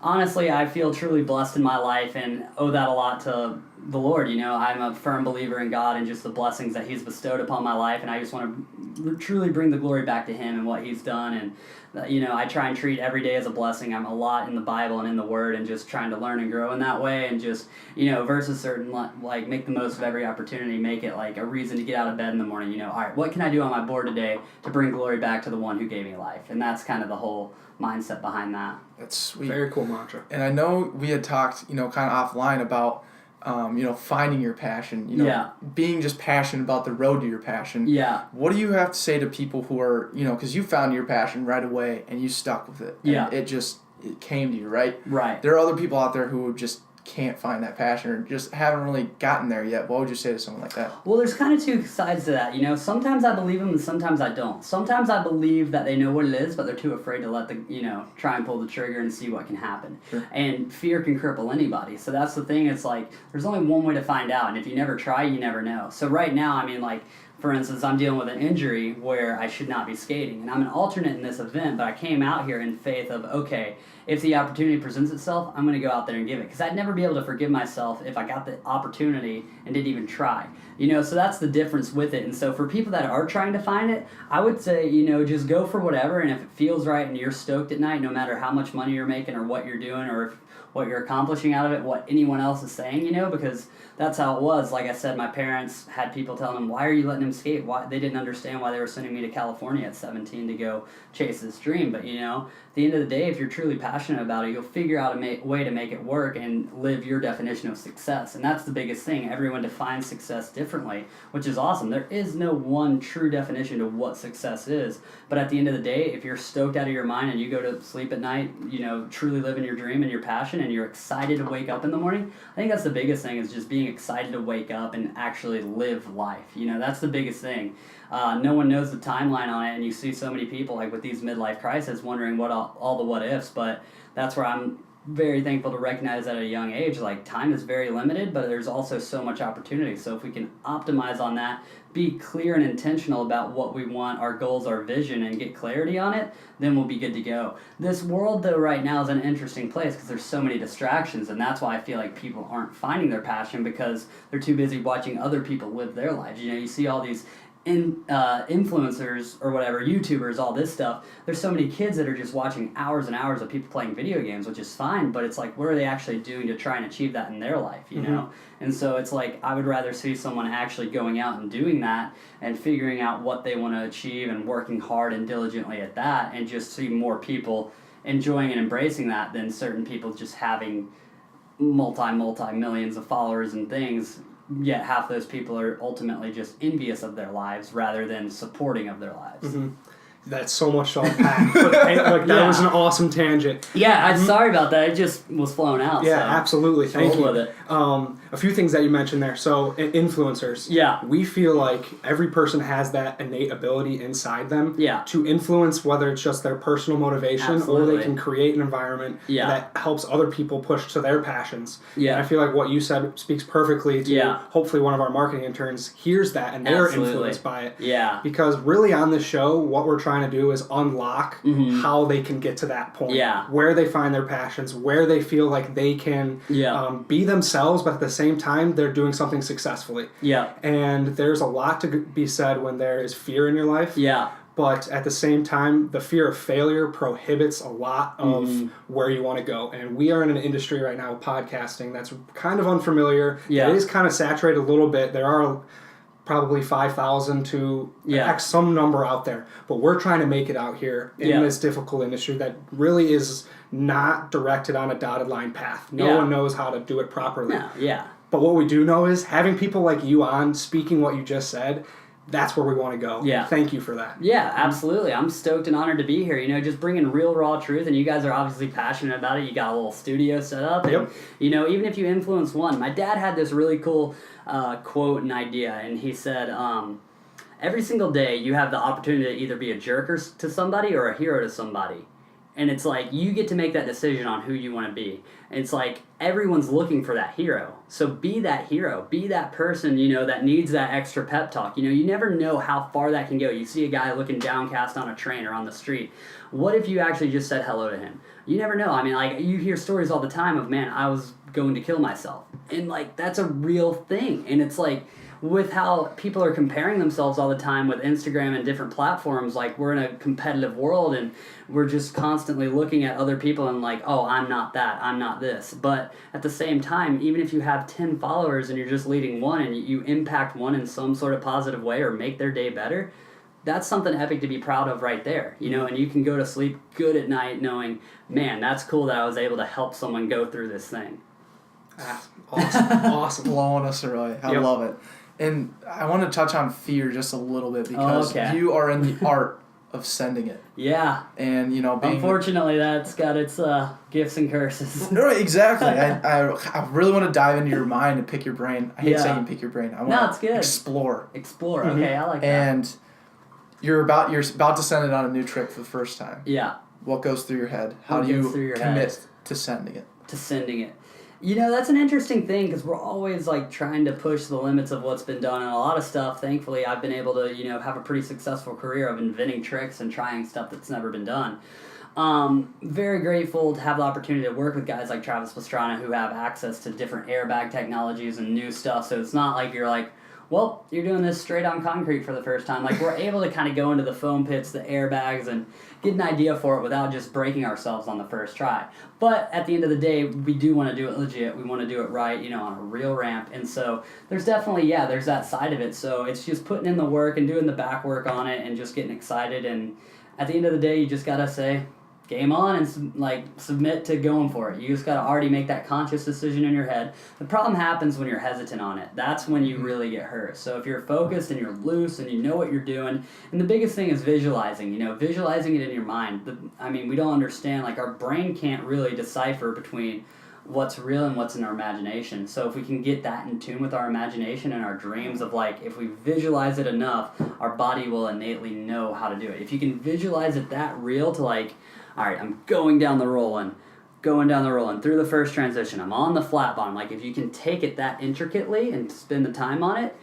Honestly, I feel truly blessed in my life and owe that a lot to the Lord. I'm a firm believer in God and just the blessings that He's bestowed upon my life, and I just want to truly bring the glory back to Him and what He's done. And I try and treat every day as a blessing. I'm a lot in the Bible and in the Word, and just trying to learn and grow in that way, and just versus certain like make the most of every opportunity, make it like a reason to get out of bed in the morning. All right, what can I do on my board today to bring glory back to the one who gave me life? And that's kind of the whole mindset behind that. That's sweet. Very cool mantra. And I know we had talked, kind of offline about, finding your passion, being just passionate about the road to your passion. Yeah. What do you have to say to people who are, because you found your passion right away and you stuck with it. Yeah. And it came to you, right? Right. There are other people out there who just can't find that passion or just haven't really gotten there yet. What would you say to someone like that? Well, there's kind of two sides to that. Sometimes I believe them and sometimes I don't. Sometimes I believe that they know what it is, but they're too afraid to let try and pull the trigger and see what can happen. Sure. And fear can cripple anybody. So that's the thing. It's like there's only one way to find out, and if you never try, you never know. So right now, for instance, I'm dealing with an injury where I should not be skating, and I'm an alternate in this event, but I came out here in faith of, okay, if the opportunity presents itself, I'm going to go out there and give it, because I'd never be able to forgive myself if I got the opportunity and didn't even try. So that's the difference with it. And so for people that are trying to find it, I would say, just go for whatever, and if it feels right and you're stoked at night, no matter how much money you're making or what you're doing or if what you're accomplishing out of it, what anyone else is saying, because that's how it was. Like I said, my parents had people telling them, why are you letting him skate? Why? They didn't understand why they were sending me to California at 17 to go chase this dream. But, at the end of the day, if you're truly passionate about it, you'll figure out a way to make it work and live your definition of success. And that's the biggest thing. Everyone defines success differently, which is awesome. There is no one true definition of what success is. But at the end of the day, if you're stoked out of your mind and you go to sleep at night, truly living your dream and your passion, and you're excited to wake up in the morning, I think that's the biggest thing, is just being excited to wake up and actually live life. That's the biggest thing. No one knows the timeline on it, and you see so many people like with these midlife crises wondering what all the what ifs, but that's where I'm very thankful to recognize at a young age, like, time is very limited, but there's also so much opportunity. So if we can optimize on that, be clear and intentional about what we want, our goals, our vision, and get clarity on it, then we'll be good to go. This world, though, right now is an interesting place because there's so many distractions, and that's why I feel like people aren't finding their passion, because they're too busy watching other people live their lives. You see all these influencers or whatever, YouTubers, all this stuff, there's so many kids that are just watching hours and hours of people playing video games, which is fine, but it's like, what are they actually doing to try and achieve that in their life, you know? And so it's like, I would rather see someone actually going out and doing that and figuring out what they want to achieve and working hard and diligently at that, and just see more people enjoying and embracing that than certain people just having multi-millions of followers and things, yet half those people are ultimately just envious of their lives rather than supporting of their lives. That's so much to unpack. But that was an awesome tangent. Yeah, I'm sorry about that. It just was flown out. Yeah, so absolutely. Thank you. with it. A few things that you mentioned there. So, influencers. Yeah. We feel like every person has that innate ability inside them to influence, whether it's just their personal motivation or they can create an environment that helps other people push to their passions. Yeah. And I feel like what you said speaks perfectly to hopefully one of our marketing interns hears that and they're influenced by it. Yeah. Because really on this show, what we're trying to do is unlock how they can get to that point. Yeah. Where they find their passions, where they feel like they can be themselves, but at the same time, they're doing something successfully. Yeah. And there's a lot to be said when there is fear in your life. Yeah. But at the same time, the fear of failure prohibits a lot of where you want to go. And we are in an industry right now, podcasting, that's kind of unfamiliar. Yeah. It is kind of saturated a little bit. There are probably 5,000 to X some number out there. But we're trying to make it out here in this difficult industry that really is not directed on a dotted line path. No one knows how to do it properly. No. Yeah. But what we do know is having people like you on, speaking what you just said, that's where we want to go. Yeah. Thank you for that. Yeah, absolutely. I'm stoked and honored to be here. You know, just bringing real, raw truth, and you guys are obviously passionate about it. You got a little studio set up. And, you know, even if you influence one, my dad had this really cool quote and idea, and he said, every single day you have the opportunity to either be a jerk to somebody or a hero to somebody. And it's like, you get to make that decision on who you want to be. And it's like, everyone's looking for that hero. So be that hero. Be that person, you know, that needs that extra pep talk. You know, you never know how far that can go. You see a guy looking downcast on a train or on the street. What if you actually just said hello to him? You never know. I mean, like, you hear stories all the time of, man, I was going to kill myself. And, like, that's a real thing. And it's like, with how people are comparing themselves all the time with Instagram and different platforms, like, we're in a competitive world and we're just constantly looking at other people and like, oh, I'm not that, I'm not this. But at the same time, even if you have 10 followers and you're just leading one and you impact one in some sort of positive way or make their day better, that's something epic to be proud of right there, you know, and you can go to sleep good at night knowing, man, that's cool that I was able to help someone go through this thing. Awesome. Blowing us away. I love it. And I want to touch on fear just a little bit because you are in the art of sending it. Yeah. And, you know, unfortunately, that's got its gifts and curses. Right, exactly. I really want to dive into your mind and pick your brain. I hate saying pick your brain. I want to explore. Explore. Okay, I like that. And you're about to send it on a new trip for the first time. Yeah. What goes through your head? How do you commit to sending it? You know, that's an interesting thing because we're always like trying to push the limits of what's been done, and a lot of stuff, thankfully, I've been able to, you know, have a pretty successful career of inventing tricks and trying stuff that's never been done. Very grateful to have the opportunity to work with guys like Travis Pastrana who have access to different airbag technologies and new stuff, so it's not like you're like, well, you're doing this straight on concrete for the first time. Like, we're able to kind of go into the foam pits, the airbags, and get an idea for it without just breaking ourselves on the first try. But at the end of the day, we do want to do it legit. We want to do it right, you know, on a real ramp. And so there's definitely, there's that side of it. So it's just putting in the work and doing the back work on it and just getting excited. And at the end of the day, you just got to say, game on, and like submit to going for it. You just got to already make that conscious decision in your head. The problem happens when you're hesitant on it. That's when you really get hurt. So if you're focused and you're loose and you know what you're doing, and the biggest thing is visualizing, you know, visualizing it in your mind. We don't understand, like, our brain can't really decipher between what's real and what's in our imagination. So if we can get that in tune with our imagination and our dreams of, like, if we visualize it enough, our body will innately know how to do it. If you can visualize it that real to, like, all right, I'm going down the roll-in through the first transition. I'm on the flat bottom. Like, if you can take it that intricately and spend the time on it,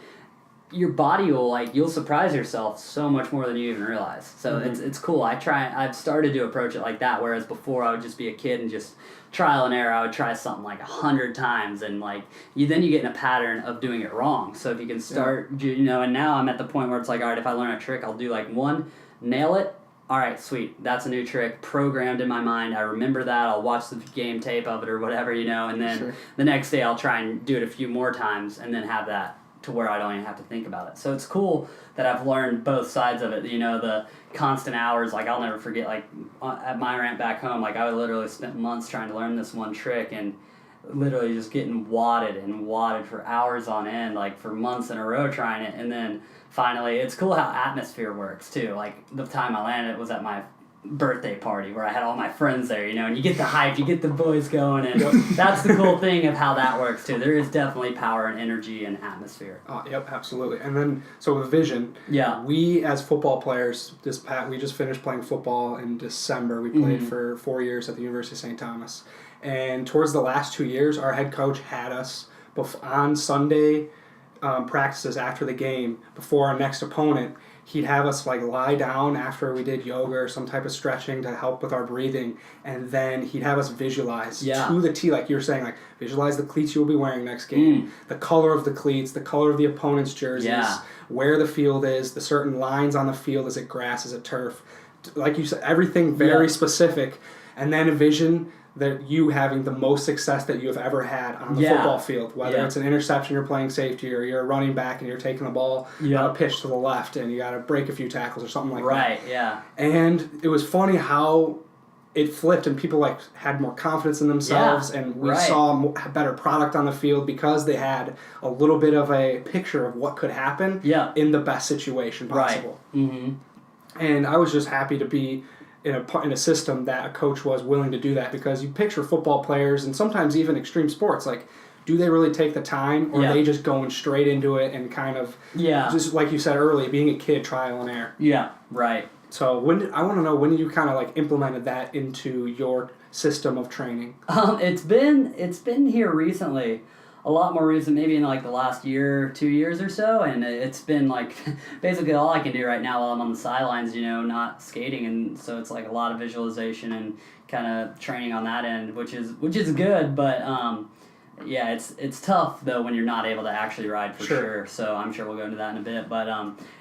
your body will you'll surprise yourself so much more than you even realize. So it's cool. I've started to approach it like that, whereas before I would just be a kid and just trial and error. I would try something 100 times, and you get in a pattern of doing it wrong. So if you can start, and now I'm at the point where it's all right, if I learn a trick, I'll do one, nail it. All right, sweet. That's a new trick programmed in my mind. I remember that. I'll watch the game tape of it or whatever, and then the next day I'll try and do it a few more times and then have that to where I don't even have to think about it. So it's cool that I've learned both sides of it. The constant hours, I'll never forget, at my ramp back home, I would literally spent months trying to learn this one trick and literally just getting wadded for hours on end, for months in a row trying it. And then finally, it's cool how atmosphere works too. The time I landed was at my birthday party where I had all my friends there, and you get the hype, you get the boys going, and that's the cool thing of how that works too. There is definitely power and energy and atmosphere. Yep, absolutely. And then, so with vision, we as football players, we just finished playing football in December. We played for 4 years at the University of St. Thomas. And towards the last 2 years, our head coach had us on Sunday practices after the game, before our next opponent. He'd have us lie down after we did yoga or some type of stretching to help with our breathing, and then he'd have us visualize to the T, like you were saying, visualize the cleats you will be wearing next game, the color of the cleats, the color of the opponent's jerseys, where the field is, the certain lines on the field, is it grass, is it turf, like you said, everything very specific, and then envision that you having the most success that you have ever had on the football field, whether it's an interception, you're playing safety, or you're a running back and you're taking the ball on a pitch to the left and you got to break a few tackles or something like that. Right, yeah. And it was funny how it flipped and people had more confidence in themselves, and we saw a better product on the field because they had a little bit of a picture of what could happen in the best situation possible. Right. Mm-hmm. And I was just happy to be in a system that a coach was willing to do that, because you picture football players and sometimes even extreme sports, do they really take the time, or are they just going straight into it and kind of just like you said earlier, being a kid, trial and error? Yeah, right. So I want to know, when you kind of implemented that into your system of training? It's been here recently. A lot more recent, maybe in the last year, 2 years or so, and it's been basically all I can do right now while I'm on the sidelines, not skating, and so it's a lot of visualization and kind of training on that end, which is good, but it's tough though when you're not able to actually ride for sure. So I'm sure we'll go into that in a bit, but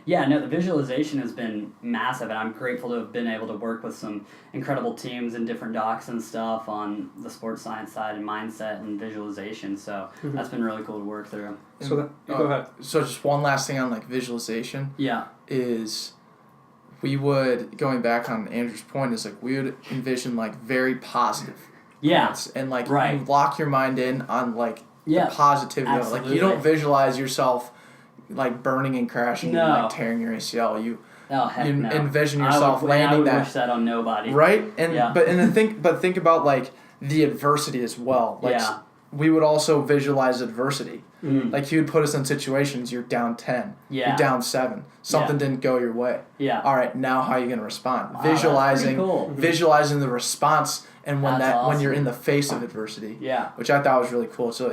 the visualization has been massive, and I'm grateful to have been able to work with some incredible teams and different docs and stuff on the sports science side and mindset and visualization. So that's been really cool to work through. So go ahead. So just one last thing on visualization. Is we would, going back on Andrew's point, is we would envision very positive. Points, and you lock your mind in on the positivity of it. You don't visualize yourself burning and crashing and tearing your ACL. You envision yourself landing that. I would wish that on nobody. Right? And think about the adversity as well. We would also visualize adversity. He would put us in situations, you're down 10, you're down 7, something didn't go your way. All right, now how are you going to respond? Wow, visualizing the response, and when awesome. when you're in the face of adversity, which I thought was really cool. So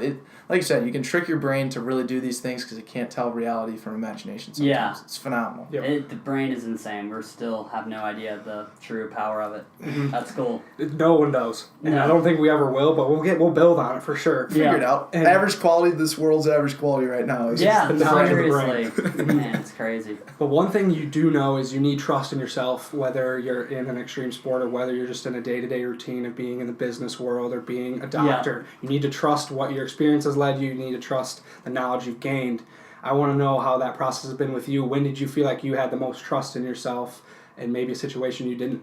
like you said, you can trick your brain to really do these things because it can't tell reality from imagination sometimes. It's phenomenal. The brain is insane. We still have no idea the true power of it. That's cool. No one knows. And I don't think we ever will, but we'll build on it for sure. Figure it out. And average quality, this world's average quality right now. Is the knowledge of the brain. Man, it's crazy. But one thing you do know is you need trust in yourself, whether you're in an extreme sport or whether you're just in a day-to-day routine of being in the business world or being a doctor. You need to trust what your experience has led you. You need to trust the knowledge you've gained. I want to know how that process has been with you. When did you feel like you had the most trust in yourself, and maybe a situation you didn't?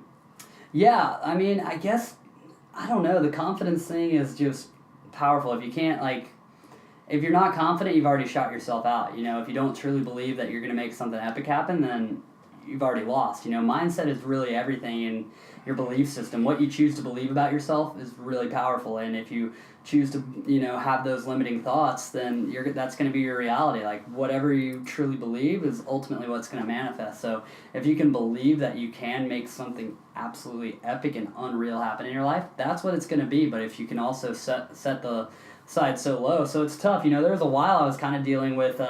Yeah, I mean, I guess, I don't know, the confidence thing is just powerful. If you can't, if you're not confident, you've already shot yourself out. If you don't truly believe that you're going to make something epic happen, then you've already lost. Mindset is really everything in your belief system. What you choose to believe about yourself is really powerful, and if you choose to, have those limiting thoughts, then that's going to be your reality. Whatever you truly believe is ultimately what's going to manifest. So if you can believe that you can make something absolutely epic and unreal happen in your life, that's what it's going to be. But if you can also set the side so low, so it's tough. There was a while I was kind of dealing with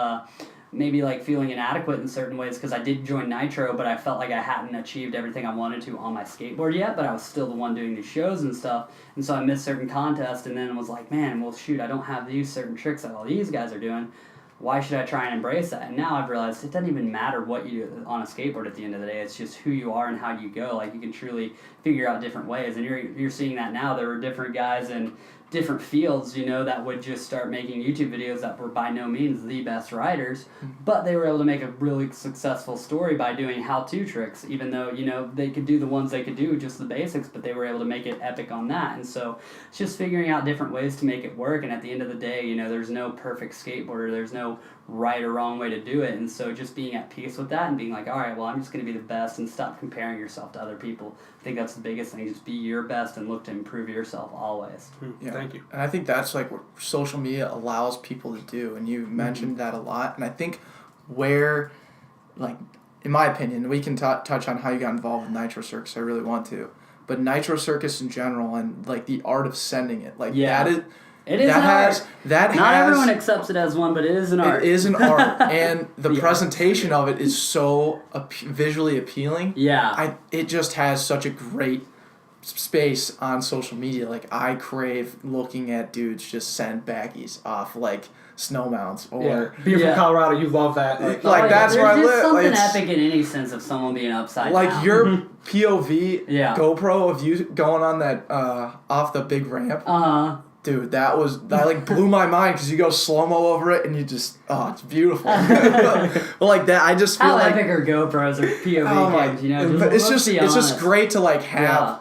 maybe like feeling inadequate in certain ways because I did join Nitro, but I felt like I hadn't achieved everything I wanted to on my skateboard yet, but I was still the one doing these shows and stuff, and so I missed certain contests, and then was like, man, well shoot, I don't have these certain tricks that all these guys are doing. Why should I try and embrace that? And now I've realized it doesn't even matter what you do on a skateboard at the end of the day. It's just who you are and how you go. Like, you can truly figure out different ways. And you're seeing that now. There were different guys in different fields, you know, that would just start making YouTube videos that were by no means the best riders, but they were able to make a really successful story by doing how-to tricks, even though, you know, they could do the ones they could do, just the basics, but they were able to make it epic on that. And so it's just figuring out different ways to make it work. And at the end of the day, you know, there's no perfect skateboarder. There's no right or wrong way to do it. And so just being at peace with that and being like, all right, well, I'm just going to be the best, and stop comparing yourself to other people. I think that's the biggest thing. Just be your best and look to improve yourself always. Yeah. Thank you. And I think that's like what social media allows people to do, and you mentioned that a lot. And I think where, like, in my opinion, we can touch on how you got involved with Nitro Circus. I really want to, but Nitro Circus in general, and like the art of sending it, like that is. It is an art. Not everyone accepts it as one, but it is an art. It is an art, and the presentation of it is so visually appealing. Yeah. It just has such a great space on social media. Like, I crave looking at dudes just send baggies off, like, snow mounts. Or Being from Colorado, you love that. Like that's where I live. There's something like, epic in any sense of someone being upside like down. your POV GoPro of you going on that off the big ramp. Dude, that like blew my mind because you go slow-mo over it and you just, it's beautiful. But like that, I just feel how like... epic are GoPros or POV cams, you know? But it's just great to like have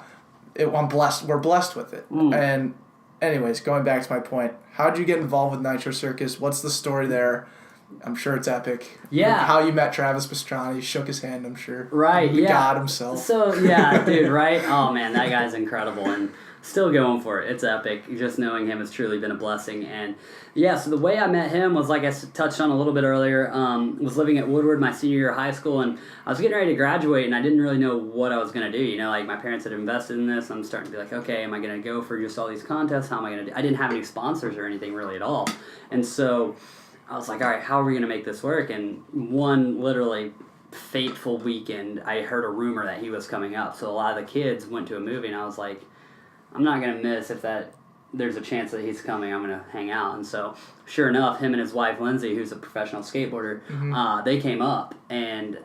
it. We're blessed with it. And anyways, going back to my point, how'd you get involved with Nitro Circus? What's the story there? I'm sure it's epic. Yeah. How you met Travis Pastrana, shook his hand, I'm sure. Right, the God himself. So, yeah, dude, right? Oh, man, that guy's incredible. And still going for it. It's epic. Just knowing him has truly been a blessing. And yeah, so the way I met him was, like I touched on a little bit earlier, was living at Woodward my senior year of high school, and I was getting ready to graduate, and I didn't really know what I was going to do. You know, like, my parents had invested in this. I'm starting to be like, okay, am I going to go for just all these contests? How am I going to do? I didn't have any sponsors or anything really at all. And so I was like, all right, how are we going to make this work? And one literally fateful weekend, I heard a rumor that he was coming up. So a lot of the kids went to a movie, and I was like, I'm not going to miss if there's a chance that he's coming. I'm going to hang out. And so, sure enough, him and his wife, Lindsay, who's a professional skateboarder, they came up. And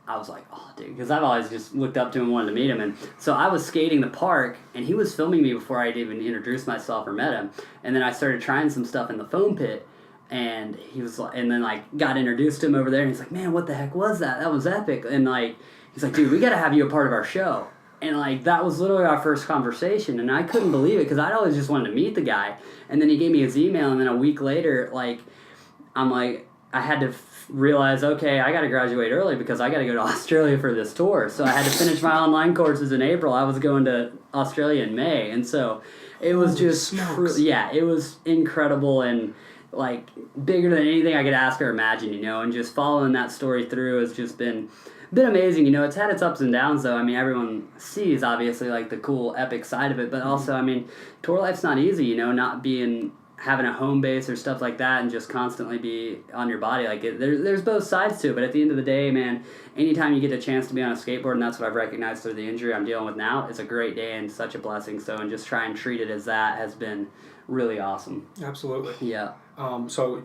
I was like, oh, dude, because I've always just looked up to him and wanted to meet him. And so I was skating the park, and he was filming me before I'd even introduced myself or met him. And then I started trying some stuff in the foam pit. And he was like, and then like got introduced to him over there. And he's like, man, what the heck was that? That was epic. And like, he's like, dude, we got to have you a part of our show. And, like, that was literally our first conversation, and I couldn't believe it because I'd always just wanted to meet the guy. And then he gave me his email, and then a week later, like, I'm like, I had to realize, okay, I got to graduate early because I got to go to Australia for this tour. So I had to finish my online courses in April. I was going to Australia in May, and so it was just, it was incredible and, like, bigger than anything I could ask or imagine, you know, and just following that story through has just been amazing. You know, it's had its ups and downs, though. I mean, everyone sees, obviously, like, the cool, epic side of it, but also, I mean, tour life's not easy, you know, having a home base or stuff like that and just constantly be on your body. Like, there's both sides to it, but at the end of the day, man, anytime you get a chance to be on a skateboard, and that's what I've recognized through the injury I'm dealing with now, it's a great day and such a blessing. So, and just try and treat it as that has been really awesome. Absolutely. Yeah. So,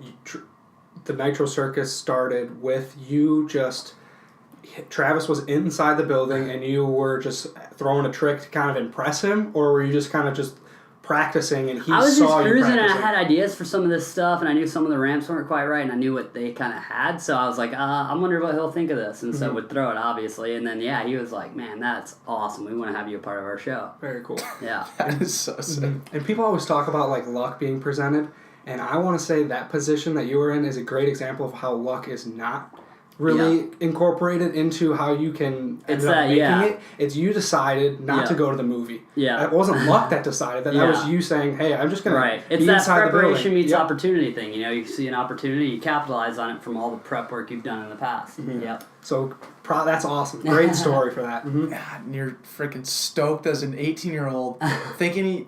the Nitro Circus started with you just... Travis was inside the building and you were just throwing a trick to kind of impress him, or were you just kind of just practicing and he saw you practicing? I was just cruising and I had ideas for some of this stuff, and I knew some of the ramps weren't quite right, and I knew what they kind of had, so I was like, I wonder what he'll think of this, and so would throw it, obviously, and then, yeah, he was like, man, that's awesome, we want to have you a part of our show. Very cool. Yeah. That is so sick. And people always talk about, like, luck being presented, and I want to say that position that you were in is a great example of how luck is not really incorporated into how you can end up making it. It's you decided not to go to the movie. Yeah. It wasn't luck that decided that. That was you saying, hey, I'm just going to It's that preparation meets opportunity thing. You know, you see an opportunity, you capitalize on it from all the prep work you've done in the past. Yep. So that's awesome. Great story for that. God, and you're freaking stoked as an 18-year-old,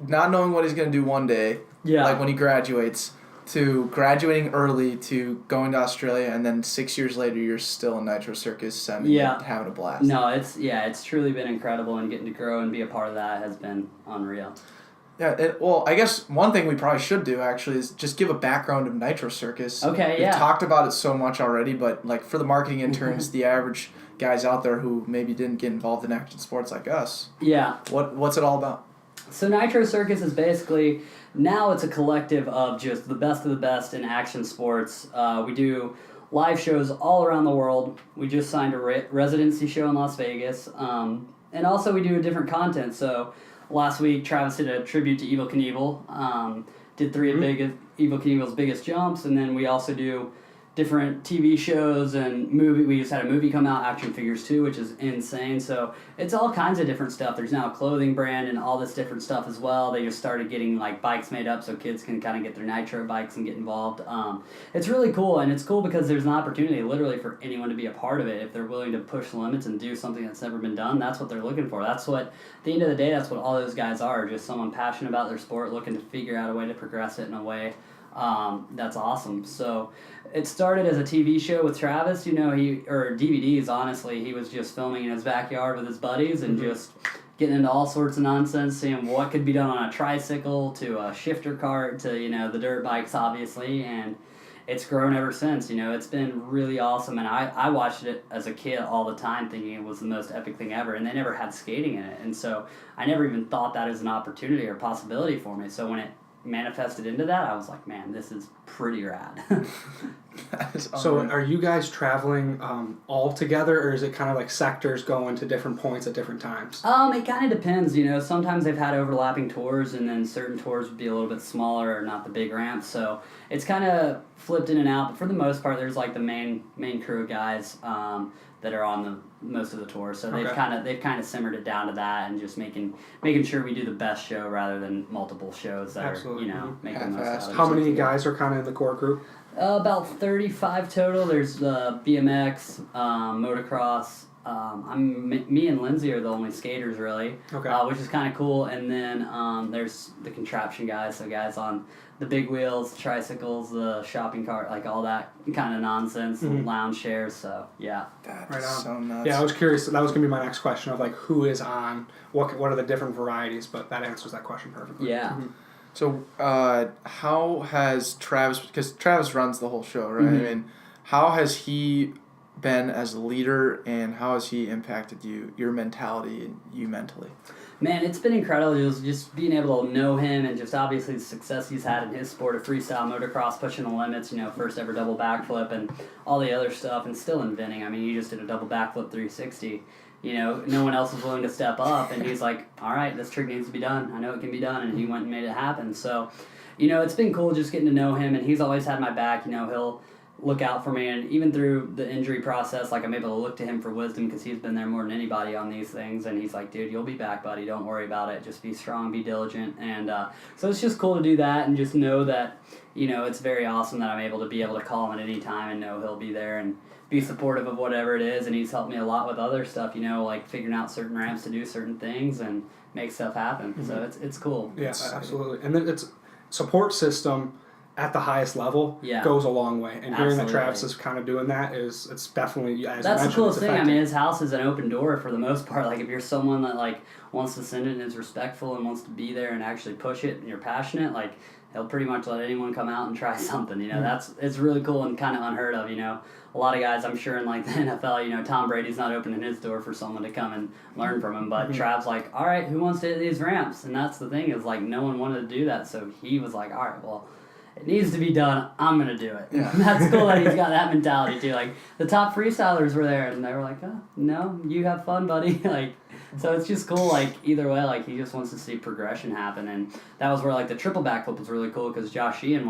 not knowing what he's going to do one day, like when he graduates. to graduating early to going to Australia, and then 6 years later you're still in Nitro Circus, sending and having a blast. No, it's truly been incredible, and getting to grow and be a part of that has been unreal. Yeah, well, I guess one thing we probably should do, actually, is just give a background of Nitro Circus. Okay, We've talked about it so much already, but, like, for the marketing interns, the average guys out there who maybe didn't get involved in action sports like us. Yeah. What's it all about? So Nitro Circus is basically, now it's a collective of just the best of the best in action sports. We do live shows all around the world. We just signed a residency show in Las Vegas. And also we do different content, so... Last week, Travis did a tribute to Evel Knievel, did 3 of Evel Knievel's biggest jumps, and then we also do different TV shows and movie. We just had a movie come out, Action Figures 2, which is insane. So it's all kinds of different stuff. There's now a clothing brand and all this different stuff as well. They just started getting like bikes made up so kids can kind of get their nitro bikes and get involved. It's really cool, and it's cool because there's an opportunity literally for anyone to be a part of it if they're willing to push the limits and do something that's never been done. That's what they're looking for. That's what, at the end of the day, that's what all those guys are, just someone passionate about their sport looking to figure out a way to progress it in a way that's awesome. So it started as a TV show with Travis, or DVDs, honestly. He was just filming in his backyard with his buddies and just getting into all sorts of nonsense, seeing what could be done on a tricycle to a shifter cart to, the dirt bikes, obviously, and it's grown ever since. It's been really awesome, and I watched it as a kid all the time thinking it was the most epic thing ever, and they never had skating in it, and so I never even thought that as an opportunity or possibility for me. So when it manifested into that, I was like, man, this is pretty rad. So are you guys traveling all together, or is it kind of like sectors going to different points at different times? It kind of depends, Sometimes they've had overlapping tours, and then certain tours would be a little bit smaller or not the big ramps, so it's kind of flipped in and out, but for the most part, there's like the main crew of guys that are on most of the tour, so they've kind of simmered it down to that and just making sure we do the best show rather than multiple shows that Absolutely. are making the most out of it. How many guys are kind of in the core group? About 35 total. There's BMX, motocross. Me and Lindsay are the only skaters really, which is kind of cool. And then there's the contraption guys, so guys on the big wheels, tricycles, the shopping cart, like all that kind of nonsense, lounge chairs. So yeah, that's so nuts. Yeah, I was curious. That was gonna be my next question of like who is on what are the different varieties, but that answers that question perfectly. Yeah. Mm-hmm. So how has Travis? Because Travis runs the whole show, right? I mean, how has he been as a leader, and how has he impacted your mentality, and you mentally? Man, it's been incredible just being able to know him, and just obviously the success he's had in his sport of freestyle motocross, pushing the limits, first ever double backflip and all the other stuff, and still inventing. I mean, you just did a double backflip 360. No one else was willing to step up, and he's like, all right, this trick needs to be done. I know it can be done, and he went and made it happen. So, it's been cool just getting to know him, and he's always had my back. He'll look out for me, and even through the injury process, like I'm able to look to him for wisdom because he's been there more than anybody on these things, and he's like, dude, you'll be back, buddy, don't worry about it, just be strong, be diligent, and so it's just cool to do that and just know that it's very awesome that I'm able to call him at any time and know he'll be there and be supportive of whatever it is, and he's helped me a lot with other stuff, like figuring out certain ramps to do certain things and make stuff happen. So it's cool. Yeah, absolutely. And then it's support system at the highest level goes a long way, and hearing that Travis is kind of doing that it's definitely that's the coolest thing. I mean, his house is an open door for the most part. Like if you're someone that like wants to send it and is respectful and wants to be there and actually push it and you're passionate, like he'll pretty much let anyone come out and try something. It's really cool and kind of unheard of. A lot of guys, I'm sure in like the NFL, Tom Brady's not opening his door for someone to come and learn from him, but Trav's like, all right, who wants to hit these ramps? And that's the thing is like no one wanted to do that, so he was like, all right, well, it needs to be done, I'm going to do it. Yeah. And that's cool that he's got that mentality too. Like the top freestylers were there and they were like, oh, no, you have fun, buddy. So it's just cool, like either way, like he just wants to see progression happen. And that was where like the triple backflip was really cool because Josh Sheehan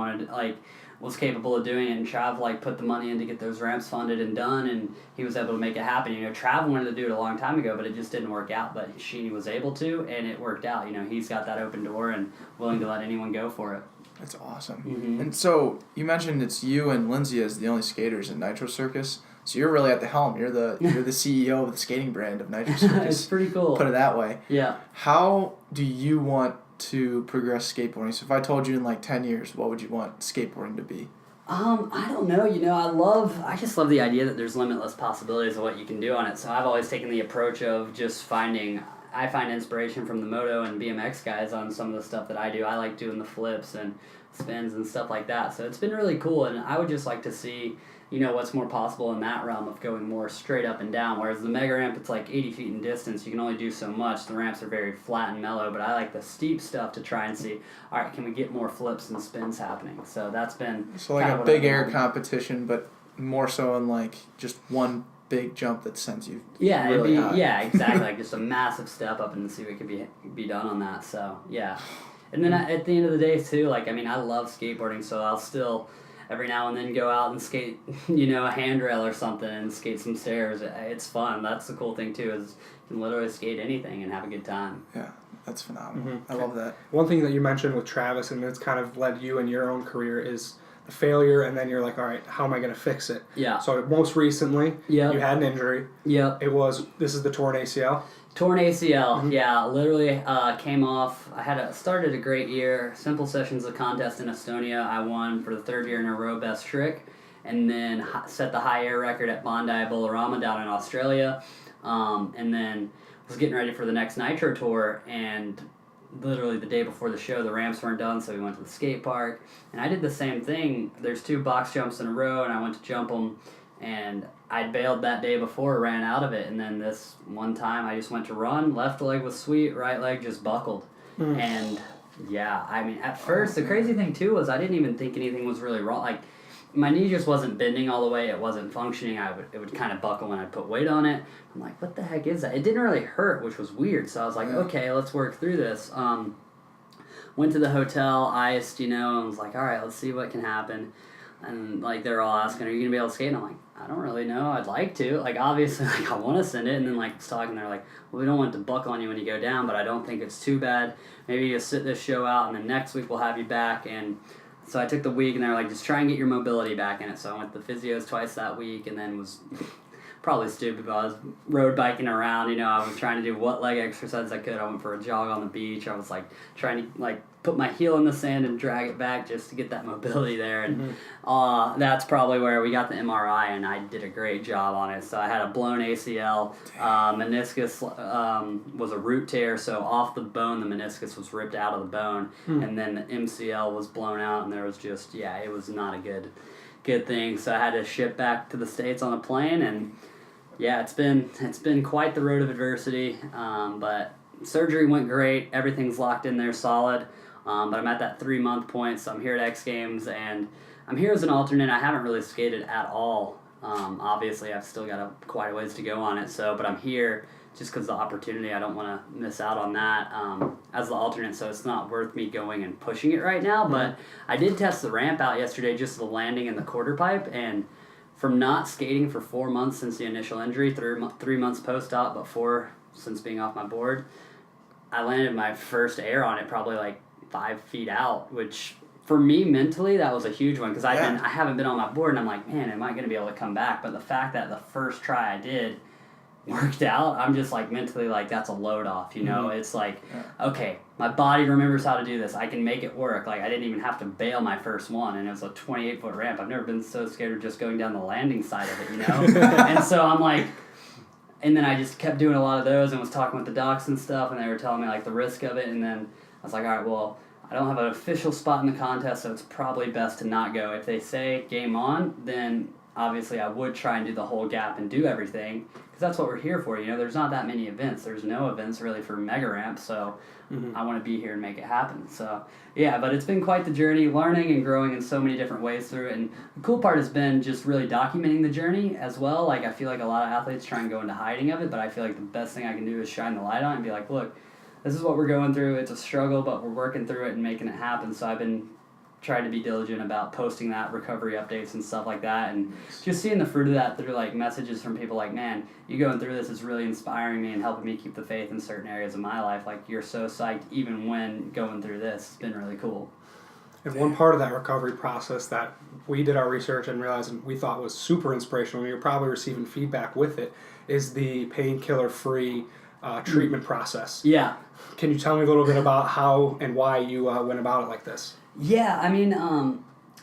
was capable of doing it, and Trav put the money in to get those ramps funded and done, and he was able to make it happen. Trav wanted to do it a long time ago, but it just didn't work out. But Sheehan was able to, and it worked out. He's got that open door and willing to let anyone go for it. That's awesome. And so you mentioned it's you and Lindsay as the only skaters in Nitro Circus. So you're really at the helm. You're the CEO of the skating brand of Nitro Circus. It's pretty cool. Put it that way. Yeah. How do you want to progress skateboarding? So if I told you in like 10 years, what would you want skateboarding to be? I don't know. I just love the idea that there's limitless possibilities of what you can do on it. So I've always taken the approach of just I find inspiration from the moto and BMX guys on some of the stuff that I do. I like doing the flips and spins and stuff like that. So it's been really cool, and I would just like to see, what's more possible in that realm of going more straight up and down. Whereas the mega ramp, it's like 80 feet in distance. You can only do so much. The ramps are very flat and mellow, but I like the steep stuff to try and see, all right, can we get more flips and spins happening? So that's been so like a big air competition, but more so in like just one big jump that sends you really high. Yeah, exactly. Like just a massive step up and see what could be done on that. So yeah, and then at the end of the day too, I love skateboarding, so I'll still every now and then go out and skate, a handrail or something and skate some stairs. It's fun. That's the cool thing too, is you can literally skate anything and have a good time. Yeah, that's phenomenal. I love that. One thing that you mentioned with Travis, and it's kind of led you in your own career, is the failure, and then you're like, all right, how am I going to fix it? Yeah. So most recently, you had an injury. Yeah. This is the torn ACL? Torn ACL, yeah, literally came off. I started a great year. Simple Sessions, a contest in Estonia. I won for the third year in a row, best trick, and then set the high air record at Bondi Bolorama down in Australia, and then was getting ready for the next Nitro tour, and literally the day before the show, the ramps weren't done, so we went to the skate park, and I did the same thing. There's 2 box jumps in a row, and I went to jump them, and I'd bailed that day before, ran out of it, and then this one time I just went to run, left leg was sweet, right leg just buckled. And yeah, at first, the crazy thing too was I didn't even think anything was really wrong. My knee just wasn't bending all the way, it wasn't functioning, it would kind of buckle when I put weight on it. I'm like, what the heck is that? It didn't really hurt, which was weird, so I was like, okay, let's work through this. Went to the hotel, iced, and was like, all right, let's see what can happen. And they're all asking, are you gonna be able to skate? And I'm like, I don't really know. I'd like to. Obviously, I want to send it. And then was talking, they're like, well, we don't want it to buckle on you when you go down, but I don't think it's too bad. Maybe you sit this show out, and then next week we'll have you back. And so I took the week, and they're like, just try and get your mobility back in it. So I went to the physios twice that week, and then was probably stupid, but I was road biking around. I was trying to do what leg exercise I could. I went for a jog on the beach. I was trying to put my heel in the sand and drag it back just to get that mobility there. And that's probably where we got the MRI, and I did a great job on it. So I had a blown ACL. Meniscus was a root tear, so off the bone, the meniscus was ripped out of the bone, and then the MCL was blown out, and there was just, it was not a good thing. So I had to ship back to the States on a plane, and it's been quite the road of adversity, but surgery went great. Everything's locked in there solid. But I'm at that 3-month point, so I'm here at X Games, and I'm here as an alternate. I haven't really skated at all. Obviously, I've still got quite a ways to go on it, but I'm here just because of the opportunity. I don't want to miss out on that as the alternate, so it's not worth me going and pushing it right now. But I did test the ramp out yesterday, just the landing and the quarter pipe, and from not skating for 4 months since the initial injury, 3 months post-op, but 4 since being off my board, I landed my first air on it probably 5 feet out, which for me mentally that was a huge one, because I haven't been on my board, and I'm like, man, am I going to be able to come back? But the fact that the first try I did worked out, I'm just mentally that's a load off, It's okay, my body remembers how to do this. I can make it work. I didn't even have to bail my first one, and it was a 28-foot ramp. I've never been so scared of just going down the landing side of it, And so I'm and then I just kept doing a lot of those and was talking with the docs and stuff, and they were telling me the risk of it, and then I was like, all right, well, I don't have an official spot in the contest, so it's probably best to not go. If they say game on, then obviously I would try and do the whole gap and do everything, because that's what we're here for. There's not that many events. There's no events really for mega ramp, so I want to be here and make it happen. So yeah, but it's been quite the journey, learning and growing in so many different ways through it. And the cool part has been just really documenting the journey as well. I feel like a lot of athletes try and go into hiding of it, but I feel like the best thing I can do is shine the light on it and be like, look, this is what we're going through. It's a struggle, but we're working through it and making it happen. So I've been trying to be diligent about posting that, recovery updates and stuff like that, and just seeing the fruit of that through messages from people man, you going through this is really inspiring me and helping me keep the faith in certain areas of my life. You're so psyched even when going through this. It's been really cool. And one part of that recovery process that we did our research and realized we thought was super inspirational, and you're probably receiving feedback with it, is the painkiller-free treatment process. Yeah. Can you tell me a little bit about how and why you went about it like this? Yeah, I mean,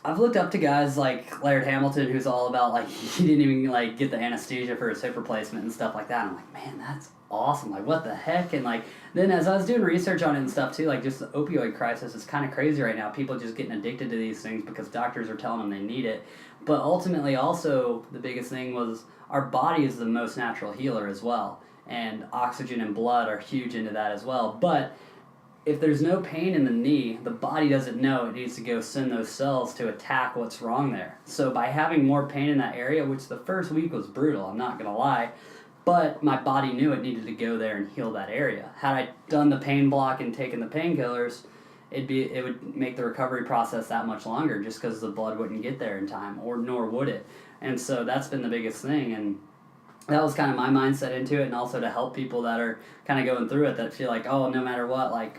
I've looked up to guys like Laird Hamilton, who's all about, like, he didn't even, like, get the anesthesia for his hip replacement and stuff like that. I'm like, man, that's awesome. Like, what the heck? And, like, then as I was doing research on it and stuff, too, like, just the opioid crisis is kind of crazy right now. People just getting addicted to these things because doctors are telling them they need it. But ultimately, also, the biggest thing was our body is the most natural healer as well. And oxygen and blood are huge into that as well. But if there's no pain in the knee, the body doesn't know it needs to go send those cells to attack what's wrong there. So by having more pain in that area, which the first week was brutal, I'm not going to lie, but my body knew it needed to go there and heal that area. Had I done the pain block and taken the painkillers, it would make the recovery process that much longer just because the blood wouldn't get there in time, or nor would it. And so that's been the biggest thing. And that was kind of my mindset into it, and also to help people that are kind of going through it that feel like, oh, no matter what, like,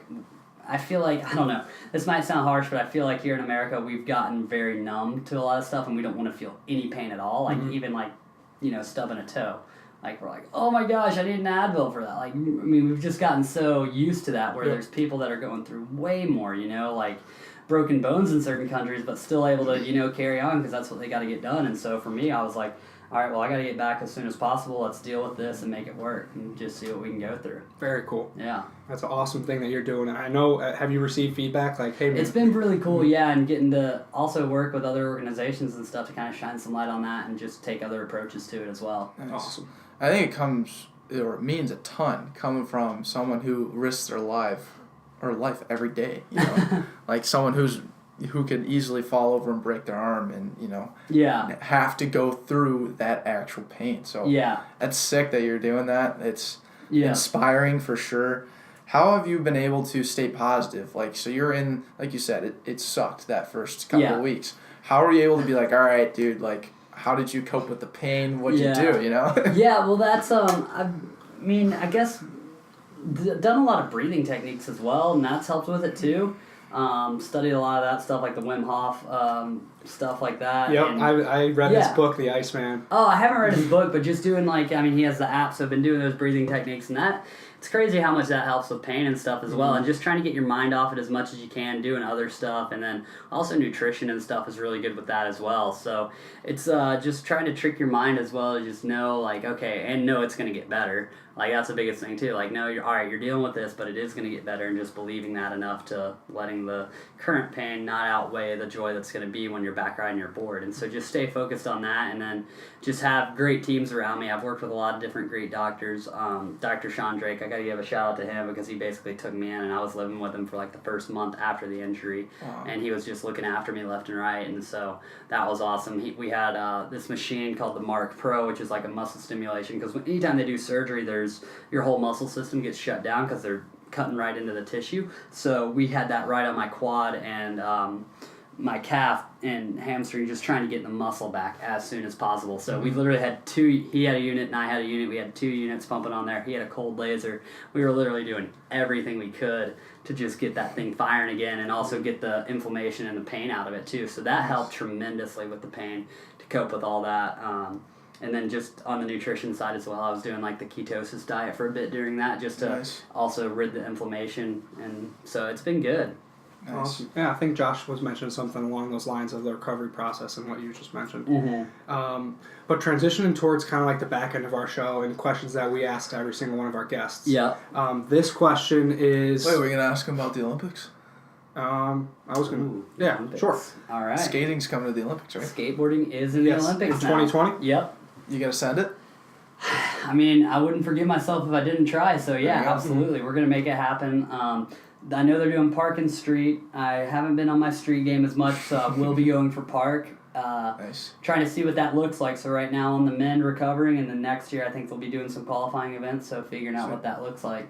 I feel like, I don't know, this might sound harsh, but I feel like here in America we've gotten very numb to a lot of stuff, and we don't want to feel any pain at all, like even like, you know, stubbing a toe. Like, we're like, oh my gosh, I need an Advil for that. Like, I mean, we've just gotten so used to that where there's people that are going through way more, you know, like broken bones in certain countries, but still able to, you know, carry on because that's what they got to get done. And so for me, I was like, all right, well, I got to get back as soon as possible. Let's deal with this and make it work and just see what we can go through. Very cool. Yeah. That's an awesome thing that you're doing. And I know, have you received feedback? Like, hey, man. It's been really cool, yeah, and getting to also work with other organizations and stuff to kind of shine some light on that and just take other approaches to it as well. Nice. Awesome. I think it comes, or it means a ton, coming from someone who risks their life every day, you know? Like someone who could easily fall over and break their arm and, you know, have to go through that actual pain. So that's sick that you're doing that. It's inspiring for sure. How have you been able to stay positive? Like, so you're in, like you said, it sucked that first couple of weeks. How are you able to be like, all right, dude, like, how did you cope with the pain? What'd you do, you know? Yeah, well, that's, I mean, I guess done a lot of breathing techniques as well, and that's helped with it too. Studied a lot of that stuff, like the Wim Hof stuff like that. Yep, and I read his book, The Iceman. Oh, I haven't read his book, but just doing, like, I mean, he has the app, so I've been doing those breathing techniques, and that, it's crazy how much that helps with pain and stuff as well, and just trying to get your mind off it as much as you can, doing other stuff, and then also nutrition and stuff is really good with that as well. So it's just trying to trick your mind as well as just know, like, okay, and know it's going to get better. Like, that's the biggest thing, too. Like, no, you're dealing with this, but it is going to get better, and just believing that enough to letting the current pain not outweigh the joy that's going to be when you're back riding your board. And so just stay focused on that, and then just have great teams around me. I've worked with a lot of different great doctors. Dr. Sean Drake, I got to give a shout out to him because he basically took me in, and I was living with him for, like, the first month after the injury. Wow. And he was just looking after me left and right, and so that was awesome. We had this machine called the Mark Pro, which is like a muscle stimulation, because anytime they do surgery, your whole muscle system gets shut down because they're cutting right into the tissue. So we had that right on my quad and my calf and hamstring, just trying to get the muscle back as soon as possible. So we literally had he had a unit and I had a unit. We had 2 units pumping on there. He had a cold laser. We were literally doing everything we could to just get that thing firing again and also get the inflammation and the pain out of it too. So that helped tremendously with the pain to cope with all that. And then just on the nutrition side as well, I was doing like the ketosis diet for a bit during that just to also rid the inflammation. And so it's been good. Nice. Awesome. Yeah, I think Josh was mentioning something along those lines of the recovery process and what you just mentioned. But transitioning towards kind of like the back end of our show and questions that we asked every single one of our guests. Yeah. This question is... Wait, we're going to ask him about the Olympics? I was going to... Yeah, Olympics. Sure. All right. Skating's coming to the Olympics, right? Skateboarding is in the Olympics in 2020? Yep. You going to send it? I mean, I wouldn't forgive myself if I didn't try, so yeah, absolutely. We're going to make it happen. I know they're doing park and street. I haven't been on my street game as much, so I will be going for park. Trying to see what that looks like. So right now on the men recovering, and then next year I think they'll be doing some qualifying events, so figuring out what that looks like.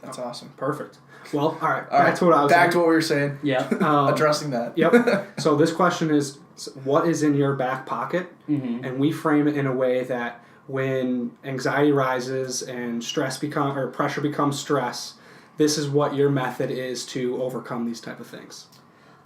That's awesome. Perfect. Well, all right. Back to what we were saying. Yeah. Addressing that. Yep. So this question is, what is in your back pocket? And we frame it in a way that when anxiety rises and pressure becomes stress, this is what your method is to overcome these type of things.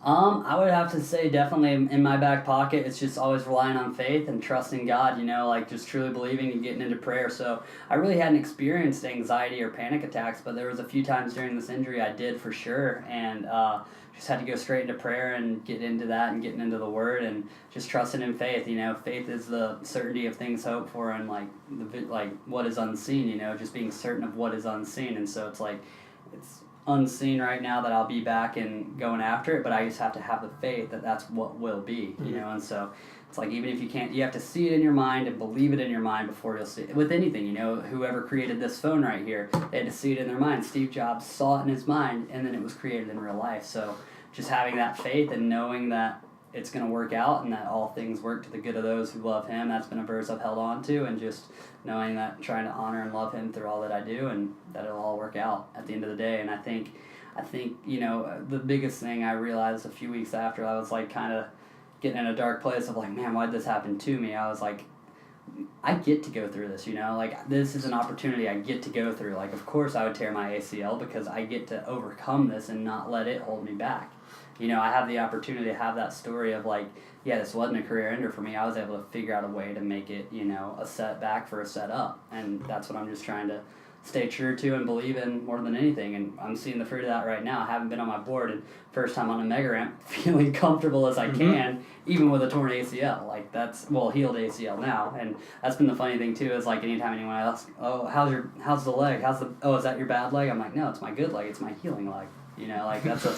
I would have to say definitely in my back pocket, it's just always relying on faith and trusting God, like just truly believing and getting into prayer. So I really hadn't experienced anxiety or panic attacks, but there was a few times during this injury I did for sure. And just had to go straight into prayer and get into that and getting into the Word and just trusting in faith. Faith is the certainty of things hoped for and like what is unseen, just being certain of what is unseen. And so it's like, it's unseen right now that I'll be back and going after it, but I just have to have the faith that that's what will be, and so it's like, even if you can't, you have to see it in your mind and believe it in your mind before you'll see it. With anything, whoever created this phone right here, they had to see it in their mind. Steve Jobs saw it in his mind, and then it was created in real life. So just having that faith and knowing that it's going to work out and that all things work to the good of those who love him, that's been a verse I've held on to, and just knowing that, trying to honor and love him through all that I do, and that it'll all work out at the end of the day. And I think the biggest thing I realized a few weeks after I was like kind of getting in a dark place of like, man, why'd this happen to me? I was like, I get to go through this, like this is an opportunity I get to go through. Like, of course I would tear my ACL because I get to overcome this and not let it hold me back. I have the opportunity to have that story of like, yeah, this wasn't a career ender for me. I was able to figure out a way to make it, a setback for a setup. And that's what I'm just trying to stay true to and believe in more than anything. And I'm seeing the fruit of that right now. I haven't been on my board, and first time on a mega ramp, feeling comfortable as I can, even with a torn ACL. Like healed ACL now. And that's been the funny thing too, is like anytime anyone asks, oh, how's the leg? Is that your bad leg? I'm like, no, it's my good leg. It's my healing leg. That's a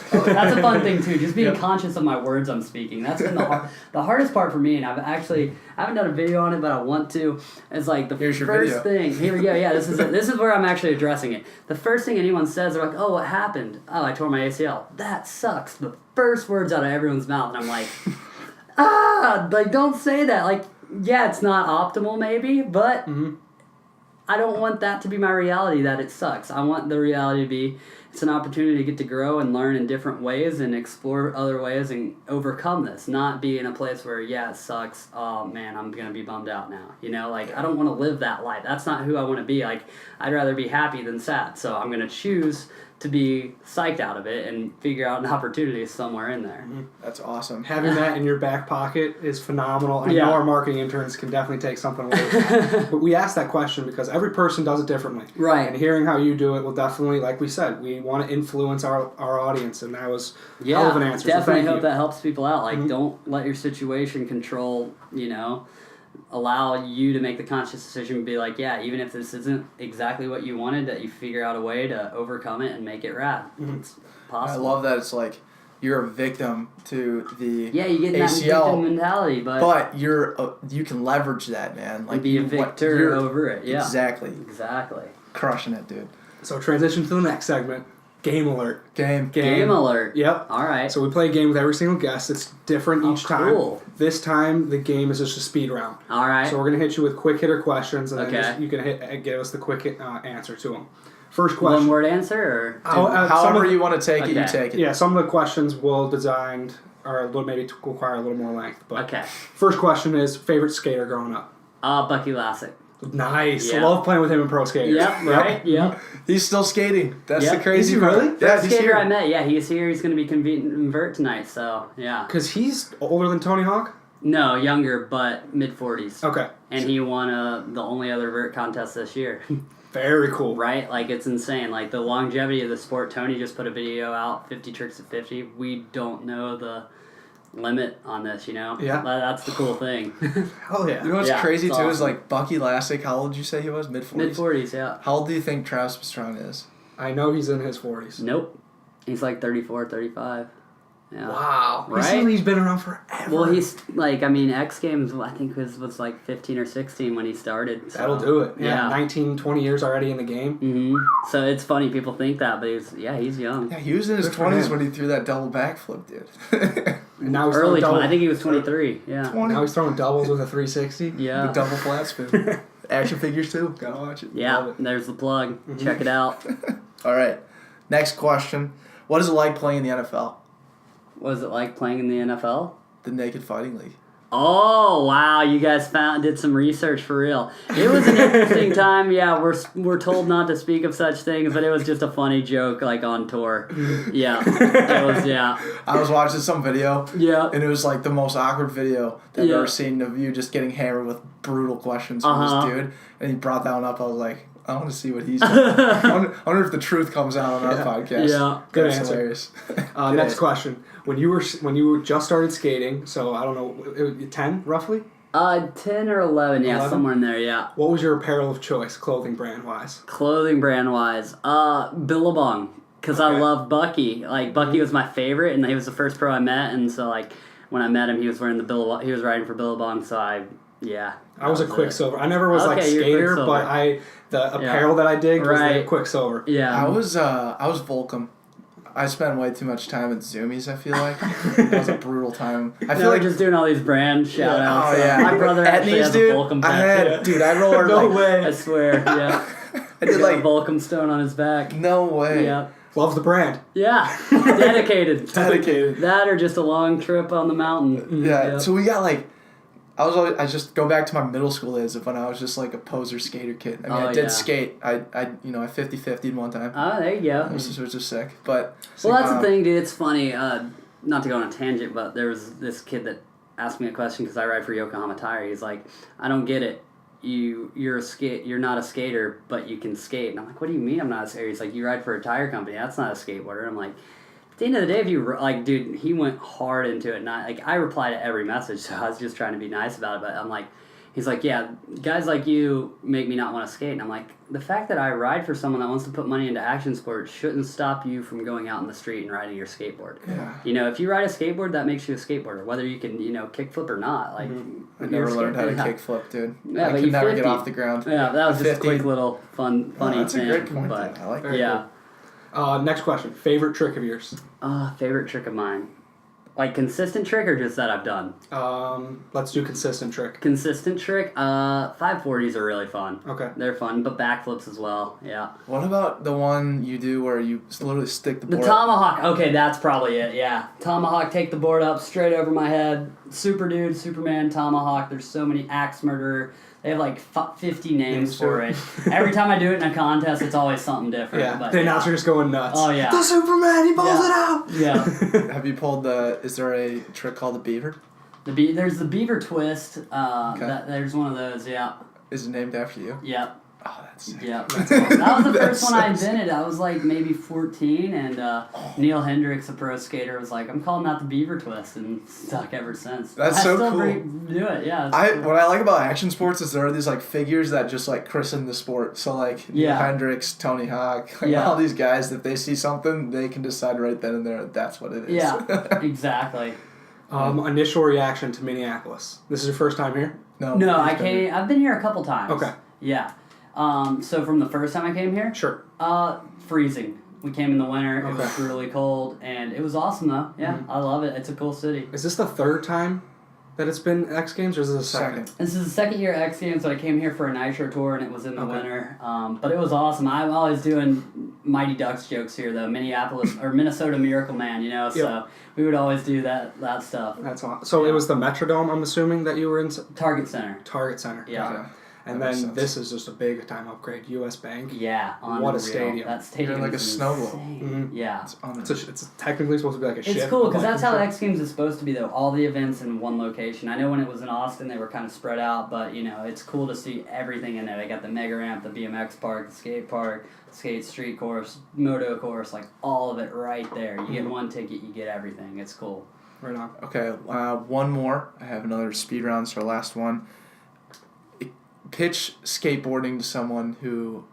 fun thing too. Just being conscious of my words I'm speaking. That's been the hardest part for me. And I haven't done a video on it, but I want to. It's like the first thing. Here we go. Yeah, this is where I'm actually addressing it. The first thing anyone says, they're like, "Oh, what happened? Oh, I tore my ACL. That sucks." The first words out of everyone's mouth, and I'm like, like don't say that. Like, yeah, it's not optimal maybe, but I don't want that to be my reality. That it sucks. I want the reality to be, it's an opportunity to get to grow and learn in different ways and explore other ways and overcome this. Not be in a place where, yeah, it sucks. Oh, man, I'm going to be bummed out now. I don't want to live that life. That's not who I want to be. Like, I'd rather be happy than sad. So I'm going to choose to be psyched out of it and figure out an opportunity somewhere in there. That's awesome. Having that in your back pocket is phenomenal. I know our marketing interns can definitely take something away with that. But we asked that question because every person does it differently. Right. And hearing how you do it will definitely, like we said, we want to influence our audience, and that was hell of an answer. Definitely hope that helps people out. Like, don't let your situation control, allow you to make the conscious decision and be like, yeah, even if this isn't exactly what you wanted, that you figure out a way to overcome it and make it rad. It's possible. I love that it's like you're a victim to the you get that ACL victim mentality, but you can leverage that, man. Like, be a victor over it. Yeah, exactly. Crushing it, dude. So transition to the next segment. Game alert. Game alert. Yep. All right. So we play a game with every single guest. It's different each time. This time the game is just a speed round. All right. So we're gonna hit you with quick hitter questions, and then you can give us the quick answer to them. First question. One word answer, or however you want to take it, you take it. Yeah. Some of the questions will designed or maybe require a little more length. But first question is favorite skater growing up. Bucky Lassick. Nice. Yeah. Love playing with him in pro skaters. Yep, right. Yep. He's still skating. That's the crazy part. Really? Yeah, he's skater I met. Yeah, he's here. He's going to be convert tonight. So yeah. Because he's older than Tony Hawk. No, younger, but mid-40s. Okay. And he won the only other vert contest this year. Very cool. Right? Like, it's insane. Like, the longevity of the sport. Tony just put a video out, 50 tricks at 50. We don't know the limit on this, Yeah. That's the cool thing. Hell yeah. You know what's crazy too is like Bucky Lassick. How old did you say he was? Mid-40s? Mid-40s, yeah. How old do you think Travis Pastrana is? I know he's in his 40s. Nope. He's like 34, 35. Yeah. Wow. Right? He's been around forever. Well, he's like, X Games, I think was like 15 or 16 when he started. So. That'll do it. Yeah. 19, 20 years already in the game. Mm-hmm. So it's funny, people think that, but he's young. Yeah, he was in his 20s when he threw that double backflip, dude. And now he's early 20. I think he was 23. Yeah. 20. Now he's throwing doubles with a 360. Yeah. The double flat spin. Action figures too. Gotta watch it. Yeah. There's the plug. Check it out. All right. Next question. What is it like playing in the NFL? What is it like playing in the NFL? The Naked Fighting League. Oh wow! You guys did some research for real. It was an interesting time. Yeah, we're told not to speak of such things, but it was just a funny joke, like on tour. Yeah, it was. Yeah. I was watching some video. Yeah. And it was like the most awkward video that I've ever seen of you just getting hammered with brutal questions from this dude. And he brought that one up. I was like, I want to see what he's doing. I wonder if the truth comes out on our podcast. Yeah. Good That's answer. hilarious. Next question. When you were just started skating, so I don't know, 10 roughly? 10 or 11, yeah, 11? somewhere in there, yeah. What was your apparel of choice, clothing brand wise? Clothing brand wise, Billabong, because I love Bucky. Like Bucky was my favorite, and he was the first pro I met, and so like when I met him, he was wearing the Billabong. He was riding for Billabong, so I was a Quicksilver. I never was like you're skater, but the apparel that I digged was the Quicksilver. Yeah, I was Volcom. I spent way too much time at Zoomies, I feel like. That was a brutal time. I feel like just doing all these brand shout outs. Oh, yeah. My brother actually has a Volcom tattoo. I rolled No way. I swear, yeah. I did like a Volcom stone on his back. No way. Yeah. Love the brand. Yeah. Dedicated. Dedicated. That or just a long trip on the mountain. Yeah. So we got like I just go back to my middle school days of when I was just like a poser skater kid. I mean, I did skate. I 50-50'd one time. Oh, there you go. Which was just sick. But well, that's the thing, dude. It's funny. Not to go on a tangent, but there was this kid that asked me a question because I ride for Yokohama Tire. He's like, I don't get it. You're not a skater, but you can skate. And I'm like, what do you mean I'm not a skater? He's like, you ride for a tire company. That's not a skateboarder. I'm like, at the end of the day, if you like, dude, he went hard into it. And I reply to every message, so I was just trying to be nice about it. But I'm like, he's like, yeah, guys like you make me not want to skate. And I'm like, the fact that I ride for someone that wants to put money into action sports shouldn't stop you from going out in the street and riding your skateboard. Yeah. If you ride a skateboard, that makes you a skateboarder, whether you can, kickflip or not. Like, I never learned how to kickflip, dude. Yeah, I but could never get off the ground. Yeah, that was just a 50. quick little funny That's thing. a great point. But, I like yeah. Next question. Favorite trick of yours? Favorite trick of mine. Like consistent trick or just that I've done? Let's do consistent trick. Consistent trick? 540s are really fun. Okay. They're fun, but backflips as well, yeah. What about the one you do where you literally stick the board The tomahawk. Okay, that's probably it, yeah. Tomahawk, take the board up straight over my head. Super dude, Superman, tomahawk. There's so many axe murderer. They have like 50 names for it. Every time I do it in a contest, it's always something different. Yeah, but, the announcer just going nuts. Oh, yeah. The Superman, he pulls it out! Yeah. Have you pulled is there a trick called the beaver? There's the beaver twist. Okay. There's one of those, yeah. Is it named after you? Yep. Oh, that's sick. Yeah, that was the first one I That's so invented. I was like maybe 14, and Neil Hendricks, a pro skater, was like, "I'm calling that the beaver twist," and stuck ever since. That's so cool. Do it, yeah. Cool. What I like about action sports is there are these like figures that just like christen the sport. So like Neil Hendricks, Tony Hawk, all these guys. If they see something, they can decide right then and there that's what it is. Yeah, exactly. Initial reaction to Minneapolis. This is your first time here? No, I came. I've been here a couple times. Okay. Yeah. So from the first time I came here, Sure. freezing. We came in the winter. It was really cold, and it was awesome though. Yeah, I love it. It's a cool city. Is this the third time that it's been X Games, or is this the second? This is the second year X Games, but I came here for a Nitro tour, and it was in the winter. But it was awesome. I'm always doing Mighty Ducks jokes here, though. Minneapolis or Minnesota Miracle Man, So we would always do that stuff. That's awesome. So it was the Metrodome, I'm assuming, that you were in? Target Center. Target Center. Yeah. Okay. And then this is just a big time upgrade. U.S. Bank. Yeah, what a stadium! That stadium You're like is a snowball. Mm-hmm. Yeah, it's technically supposed to be like a ship. It's cool because that's how X Games is supposed to be, though. All the events in one location. I know when it was in Austin, they were kind of spread out, but it's cool to see everything in there. They got the mega ramp, the BMX park, the skate park, skate street course, moto course, like all of it right there. You get one ticket, you get everything. It's cool. Right on. Okay, one more. I have another speed round, so our last one. Pitch skateboarding to someone who,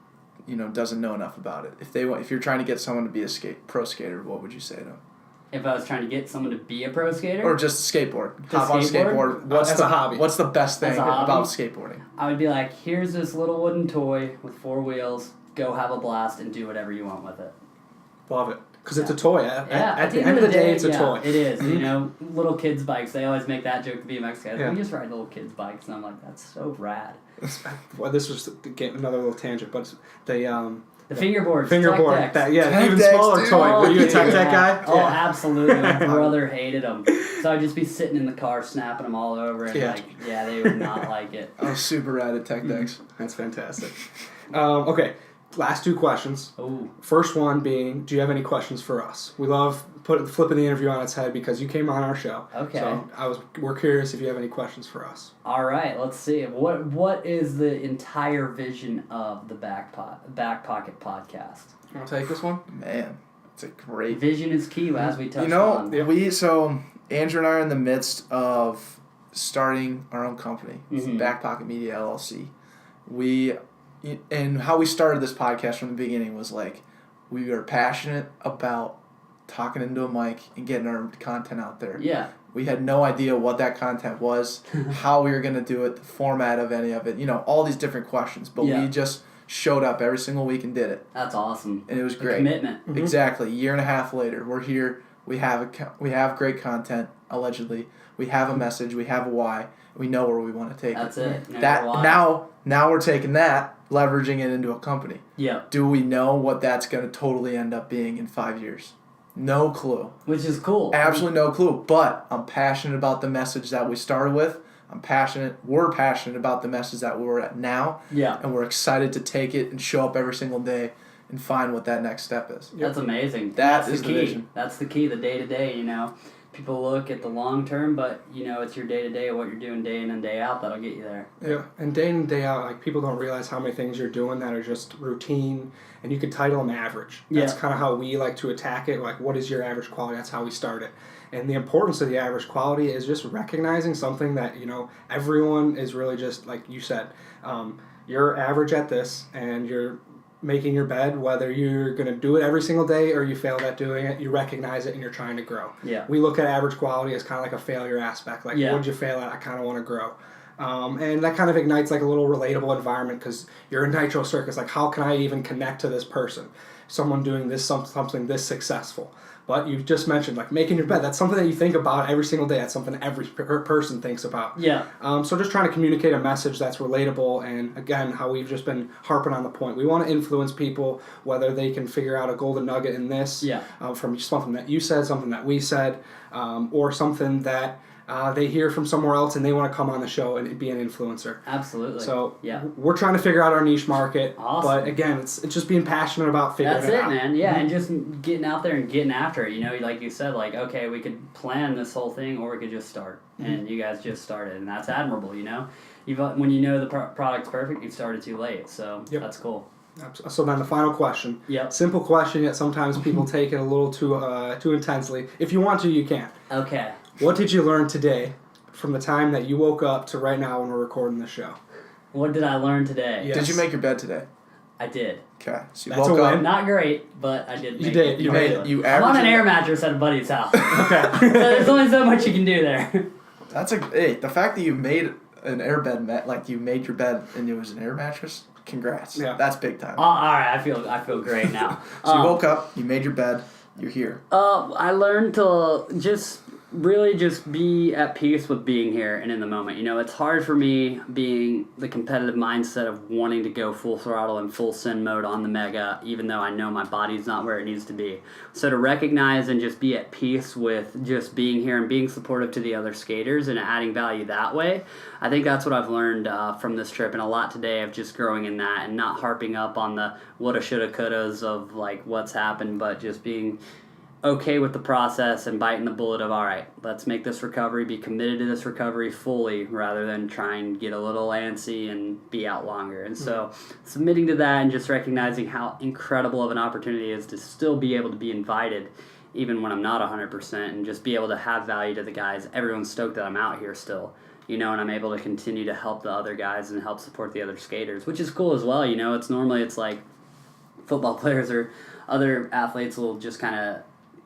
doesn't know enough about it. If you're trying to get someone to be a pro skater, what would you say to them? If I was trying to get someone to be a pro skater? Or just skateboard. Just Hop on skateboard. As a hobby. What's the best thing about skateboarding? I would be like, here's this little wooden toy with 4 wheels. Go have a blast and do whatever you want with it. Love it. Because it's a toy. At the end of the day, it's a toy. It is. Little kids' bikes. They always make that joke to BMX guys. Yeah. We just ride little kids' bikes. And I'm like, that's so rad. Well, this was another little tangent, but the fingerboard. Fingerboard. Tech Even decks, smaller dude. toy. Were you a Tech Deck guy? Oh, absolutely. My brother hated them. So I'd just be sitting in the car snapping them all over, and they would not like it. I was super rad at tech decks. That's fantastic. Okay, last 2 questions. Ooh. First one being, do you have any questions for us? We love flipping the interview on its head because you came on our show. Okay. So we're curious if you have any questions for us. All right, let's see. What is the entire vision of the Backpocket podcast? You want to take this one? Man, it's a great Vision is key, as we touched on. So Andrew and I are in the midst of starting our own company, Backpocket Media LLC. And how we started this podcast from the beginning was like, we were passionate about talking into a mic and getting our content out there. Yeah. We had no idea what that content was, how we were going to do it, the format of any of it, all these different questions. But we just showed up every single week and did it. That's awesome. And it was great. Commitment. Mm-hmm. Exactly. A year and a half later, we're here. We have great content, allegedly. We have a message. We have a why. We know where we want to take That's it. it. Now we're taking that, leveraging it into a company. Yeah. Do we know what that's going to totally end up being in 5 years? No clue. Which is cool. Absolutely no clue. But I'm passionate about the message that we started with. We're passionate about the message that we're at now. Yeah. And we're excited to take it and show up every single day and find what that next step is. That's amazing. That's the the key. vision. That's the key, the day-to-day, People look at the long term, but, it's your day-to-day, what you're doing day in and day out that'll get you there. Yeah, and day in and day out, like, people don't realize how many things you're doing that are just routine, and you could title them average. That's kind of how we like to attack it. Like, what is your average quality? That's how we start it. And the importance of the average quality is just recognizing something that, everyone is really just, like you said, you're average at this, and you're making your bed, whether you're going to do it every single day or you failed at doing it, you recognize it and you're trying to grow. Yeah. We look at average quality as kind of like a failure aspect. Like, what did you fail at? I kind of want to grow. And that kind of ignites like a little relatable environment because you're in Nitro Circus. Like, how can I even connect to this person? Someone doing this something this successful. But you just mentioned, like, making your bed. That's something that you think about every single day. That's something every person thinks about. Yeah. So just trying to communicate a message that's relatable, and, again, how we've just been harping on the point. We want to influence people, whether they can figure out a golden nugget in this, from something that you said, something that we said, or something that they hear from somewhere else and they want to come on the show and be an influencer. Absolutely. So we're trying to figure out our niche market. Awesome. But again, it's just being passionate about figuring it out. That's it, man. Yeah, and just getting out there and getting after it. Like you said, like, okay, we could plan this whole thing or we could just start. And you guys just started, and that's admirable, When you know the product's perfect, you've started too late. So that's cool. So then the final question. Yep. Simple question, yet sometimes people take it a little too intensely. If you want to, you can. Okay. What did you learn today from the time that you woke up to right now when we're recording the show? What did I learn today? Yes. Did you make your bed today? I did. Okay. So you That's woke a up. win. Not great, but I did. You did. You made it. You I'm on averaged an it. air mattress at a buddy's house. Okay. So there's only so much you can do there. The fact that you made an air bed, like you made your bed and it was an air mattress, congrats. Yeah. That's big time. All right, I feel great now. So you woke up, you made your bed, you're here. I learned to really just be at peace with being here and in the moment. It's hard for me being the competitive mindset of wanting to go full throttle and full send mode on the mega, even though I know my body's not where it needs to be. So to recognize and just be at peace with just being here and being supportive to the other skaters and adding value that way, I think that's what I've learned from this trip, and a lot today of just growing in that and not harping up on the woulda, shoulda, couldas of like what's happened, but just being okay with the process and biting the bullet of, all right, let's make this recovery, be committed to this recovery fully rather than try and get a little antsy and be out longer. And so submitting to that and just recognizing how incredible of an opportunity it is to still be able to be invited even when I'm not 100% and just be able to have value to the guys. Everyone's stoked that I'm out here still, and I'm able to continue to help the other guys and help support the other skaters, which is cool as well. It's like football players or other athletes will just kind of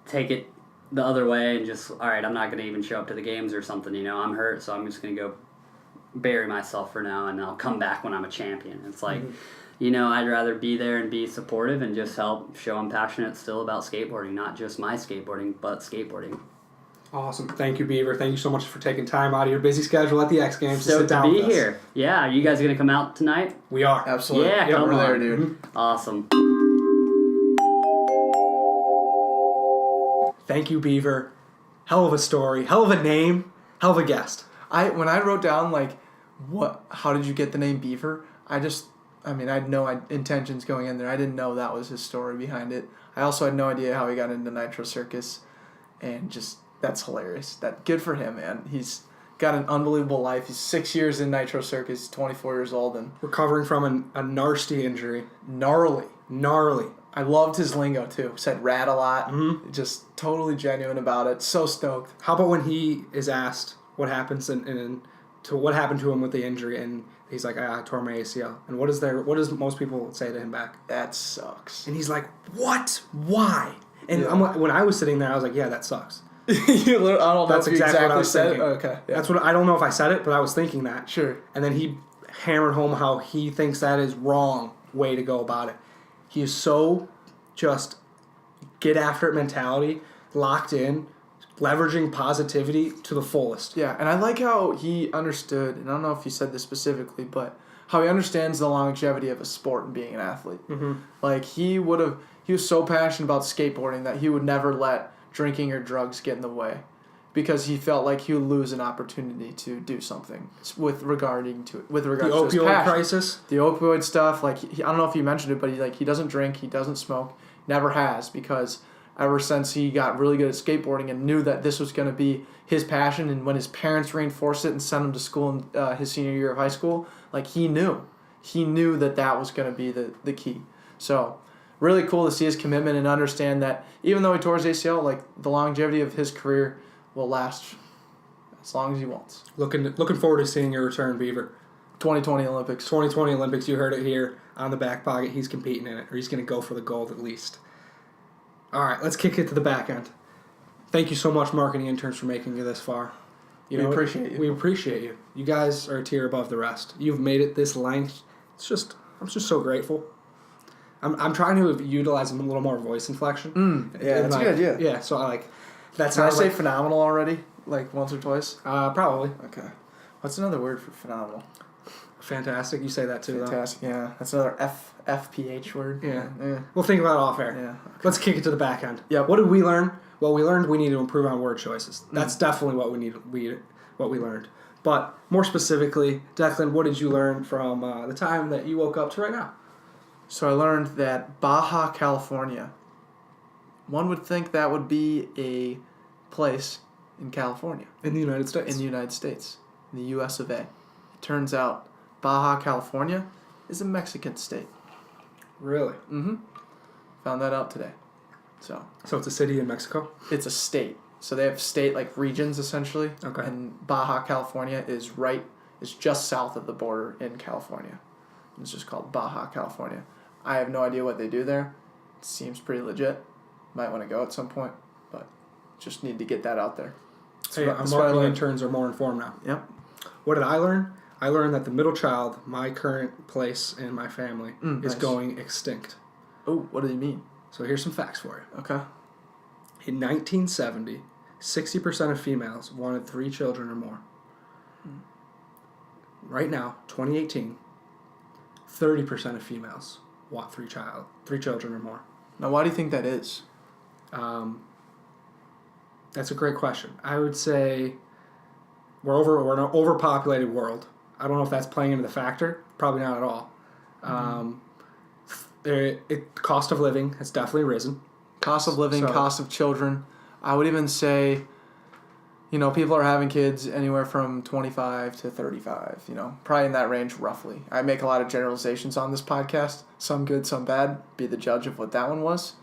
take it the other way and just, all right, I'm not going to even show up to the games or something, I'm hurt, so I'm just going to go bury myself for now, and I'll come back when I'm a champion. It's like, I'd rather be there and be supportive and just help show I'm passionate still about skateboarding, not just my skateboarding, but skateboarding. Awesome. Thank you, Beaver. Thank you so much for taking time out of your busy schedule at the X Games to So sit down to be with us. here. Yeah, are you guys going to come out tonight? We are. Absolutely. Yeah, come we're on. there, dude. Awesome. Thank you, Beaver. Hell of a story. Hell of a name. Hell of a guest. When I wrote down like, how did you get the name Beaver? I had no intentions going in there. I didn't know that was his story behind it. I also had no idea how he got into Nitro Circus, and just that's hilarious. Good for him, man. He's got an unbelievable life. He's 6 years in Nitro Circus. He's 24 years old and recovering from a nasty injury. Gnarly. I loved his lingo too. Said rat a lot. Mm-hmm. Just totally genuine about it. So stoked. How about when he is asked what happens what happened to him with the injury, and he's like, I tore my ACL. And what does most people say to him back? That sucks. And he's like, what? Why? And Yeah. I'm like, when I was sitting there, I was like, yeah, that sucks. I don't know That's if you exactly what I was said thinking. it. Okay. Yeah. That's what I don't know if I said it, but I was thinking that. Sure. And then he hammered home how he thinks that is wrong way to go about it. He is so just get after it mentality, locked in, leveraging positivity to the fullest. Yeah, and I like how he understood, and I don't know if he said this specifically, but how he understands the longevity of a sport and being an athlete. Mm-hmm. Like he was so passionate about skateboarding that he would never let drinking or drugs get in the way, because he felt like he would lose an opportunity to do something with regard to his opioid passion. crisis. The opioid stuff, like I don't know if he mentioned it, but he doesn't drink, he doesn't smoke, never has, because ever since he got really good at skateboarding and knew that this was going to be his passion, and when his parents reinforced it and sent him to school in his senior year of high school, like he knew that was going to be the key. So really cool to see his commitment and understand that even though he tore his ACL, like the longevity of his career will last as long as he wants. Looking forward to seeing your return, Beaver. 2020 Olympics. 2020 Olympics, you heard it here on the Backpocket. He's competing in it, or he's going to go for the gold at least. All right, let's kick it to the back end. Thank you so much, marketing interns, for making it this far. We appreciate you. We appreciate you. You guys are a tier above the rest. You've made it this length. I'm just so grateful. I'm trying to utilize a little more voice inflection. Yeah, that's a good idea. Yeah, so I like that's Did how I say phenomenal already? Like once or twice? probably. Okay. What's another word for phenomenal? Fantastic. You say that too, Fantastic. Yeah, that's another FPH word. Yeah. Yeah. We'll think about it off air. Yeah. Okay. Let's kick it to the back end. Yep. What did we learn? Well, we learned we need to improve on word choices. That's definitely what we learned. But more specifically, Declan, what did you learn from the time that you woke up to right now? So I learned that Baja California. One would think that would be a place in California. In the United States. In the United States. In the U.S. of A. It turns out Baja California is a Mexican state. Really? Mm-hmm. Found that out today. So it's a city in Mexico? it's a state. So they have state like regions essentially. Okay. And Baja California is just south of the border in California. It's just called Baja California. I have no idea what they do there. It seems pretty legit. Might want to go at some point, but just need to get that out there. Hey, our marketing interns are more informed now. Yep. What did I learn? I learned that the middle child, my current place in my family, is nice. going extinct. Oh, what do you mean? So here's some facts for you. Okay. In 1970, 60% of females wanted 3 children or more. Right now, 2018, 30% of females want 3 children or more. Now, why do you think that is? That's a great question. I would say we're an overpopulated world. I don't know if that's playing into the factor. Probably not at all. Cost of living has definitely risen. Cost of living, So- cost of children. I would even say, people are having kids anywhere from 25 to 35, probably in that range roughly. I make a lot of generalizations on this podcast, some good, some bad. Be the judge of what that one was.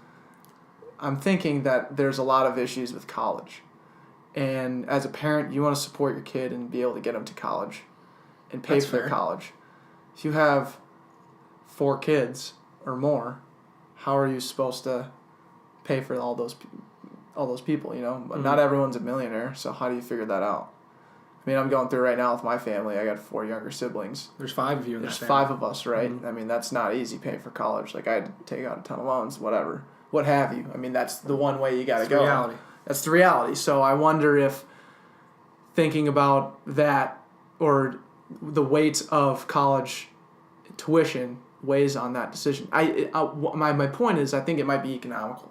I'm thinking that there's a lot of issues with college. And as a parent, you want to support your kid and be able to get them to college and pay That's for their fair. college. If you have 4 kids or more, how are you supposed to pay for all those people, But not everyone's a millionaire, so how do you figure that out? I mean, I'm going through right now with my family. I got 4 younger siblings. There's 5 of you in There's that family. 5 of us, right? Mhm. I mean, that's not easy paying for college. Like, I had to take out a ton of loans, whatever. What have you. I mean, that's the one way you got to It's go. reality. That's the reality. So I wonder if thinking about that or the weight of college tuition weighs on that decision. My point is I think it might be economical,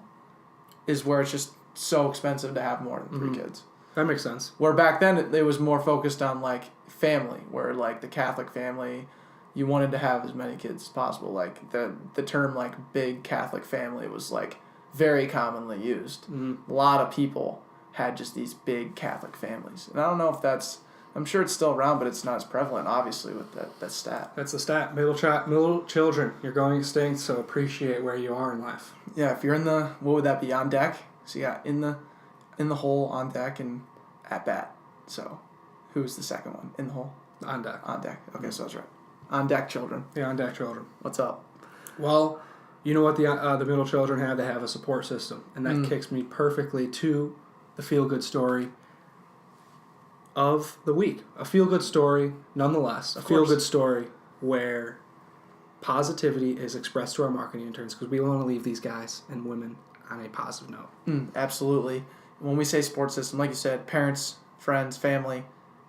is where it's just so expensive to have more than 3 kids. That makes sense. Where back then it was more focused on like family, where like the Catholic family, you wanted to have as many kids as possible. Like the term like big Catholic family was like very commonly used. A lot of people had just these big Catholic families, and I don't know if that's. I'm sure it's still around, but it's not as prevalent, obviously, with that stat. That's the stat. Middle children, you're going extinct, so appreciate where you are in life. Yeah, if you're in the, what would that be, on deck? So you got in the hole, on deck, and at bat. So who's the second one? In the hole? On deck. On deck. Okay, so I was right. On deck children. Yeah, on deck children. What's up? Well, you know what the middle children have? They have a support system, and that kicks me perfectly to the feel-good story of the week. A feel-good story, nonetheless. A feel-good story where positivity is expressed to our marketing interns, because we want to leave these guys and women on a positive note. Absolutely. When we say support system, like you said, parents, friends, family,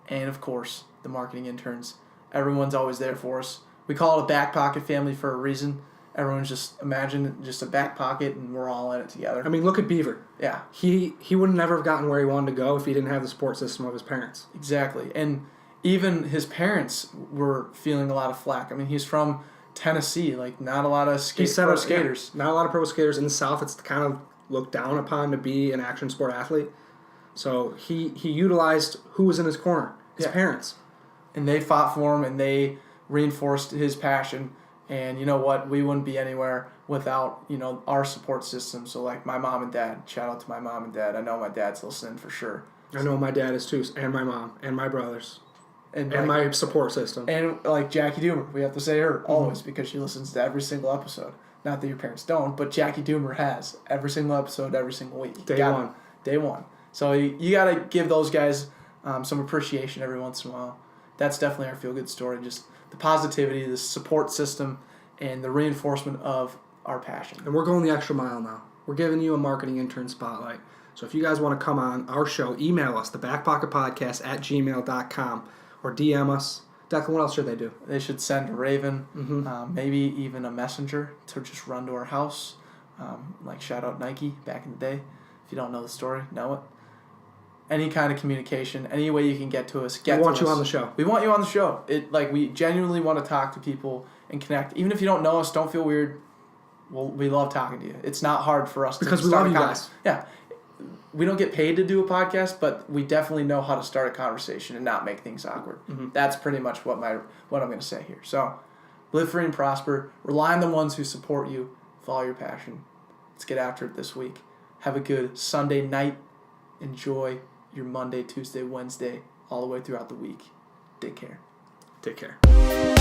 and of course, the marketing interns. Everyone's always there for us. We call it a Backpocket family for a reason. Everyone's just, imagine just a back pocket and we're all in it together. I mean, look at Beaver. Yeah. He would never have gotten where he wanted to go if he didn't have the support system of his parents. Exactly. And even his parents were feeling a lot of flack. I mean, he's from Tennessee, like not a lot of pro skaters. Yeah, not a lot of pro skaters. In the South, it's kind of looked down upon to be an action sport athlete. So he utilized who was in his corner, his parents. And they fought for him, and they reinforced his passion. And you know what? We wouldn't be anywhere without, our support system. So, like, my mom and dad. Shout out to my mom and dad. I know my dad's listening for sure. I know my dad is too, and my mom, and my brothers, and my support system. And, like, Jackie Doomer. We have to say her always because she listens to every single episode. Not that your parents don't, but Jackie Doomer has every single episode, every single week. Day one. So you got to give those guys some appreciation every once in a while. That's definitely our feel-good story. Just the positivity, the support system, and the reinforcement of our passion. And we're going the extra mile now. We're giving you a marketing intern spotlight. So if you guys want to come on our show, email us, thebackpocketpodcast@gmail.com, or DM us. Declan, what else should they do? They should send a Raven, maybe even a messenger to just run to our house. Like shout out Nike back in the day. If you don't know the story, know it. Any kind of communication, any way you can get to us, we want you on the show. We want you on the show. We genuinely want to talk to people and connect. Even if you don't know us, don't feel weird. We love talking to you. It's not hard for us because to we start love you guys. Yeah. We don't get paid to do a podcast, but we definitely know how to start a conversation and not make things awkward. That's pretty much what I'm going to say here. So, live free and prosper. Rely on the ones who support you. Follow your passion. Let's get after it this week. Have a good Sunday night. Enjoy your Monday, Tuesday, Wednesday, all the way throughout the week. Take care. Take care.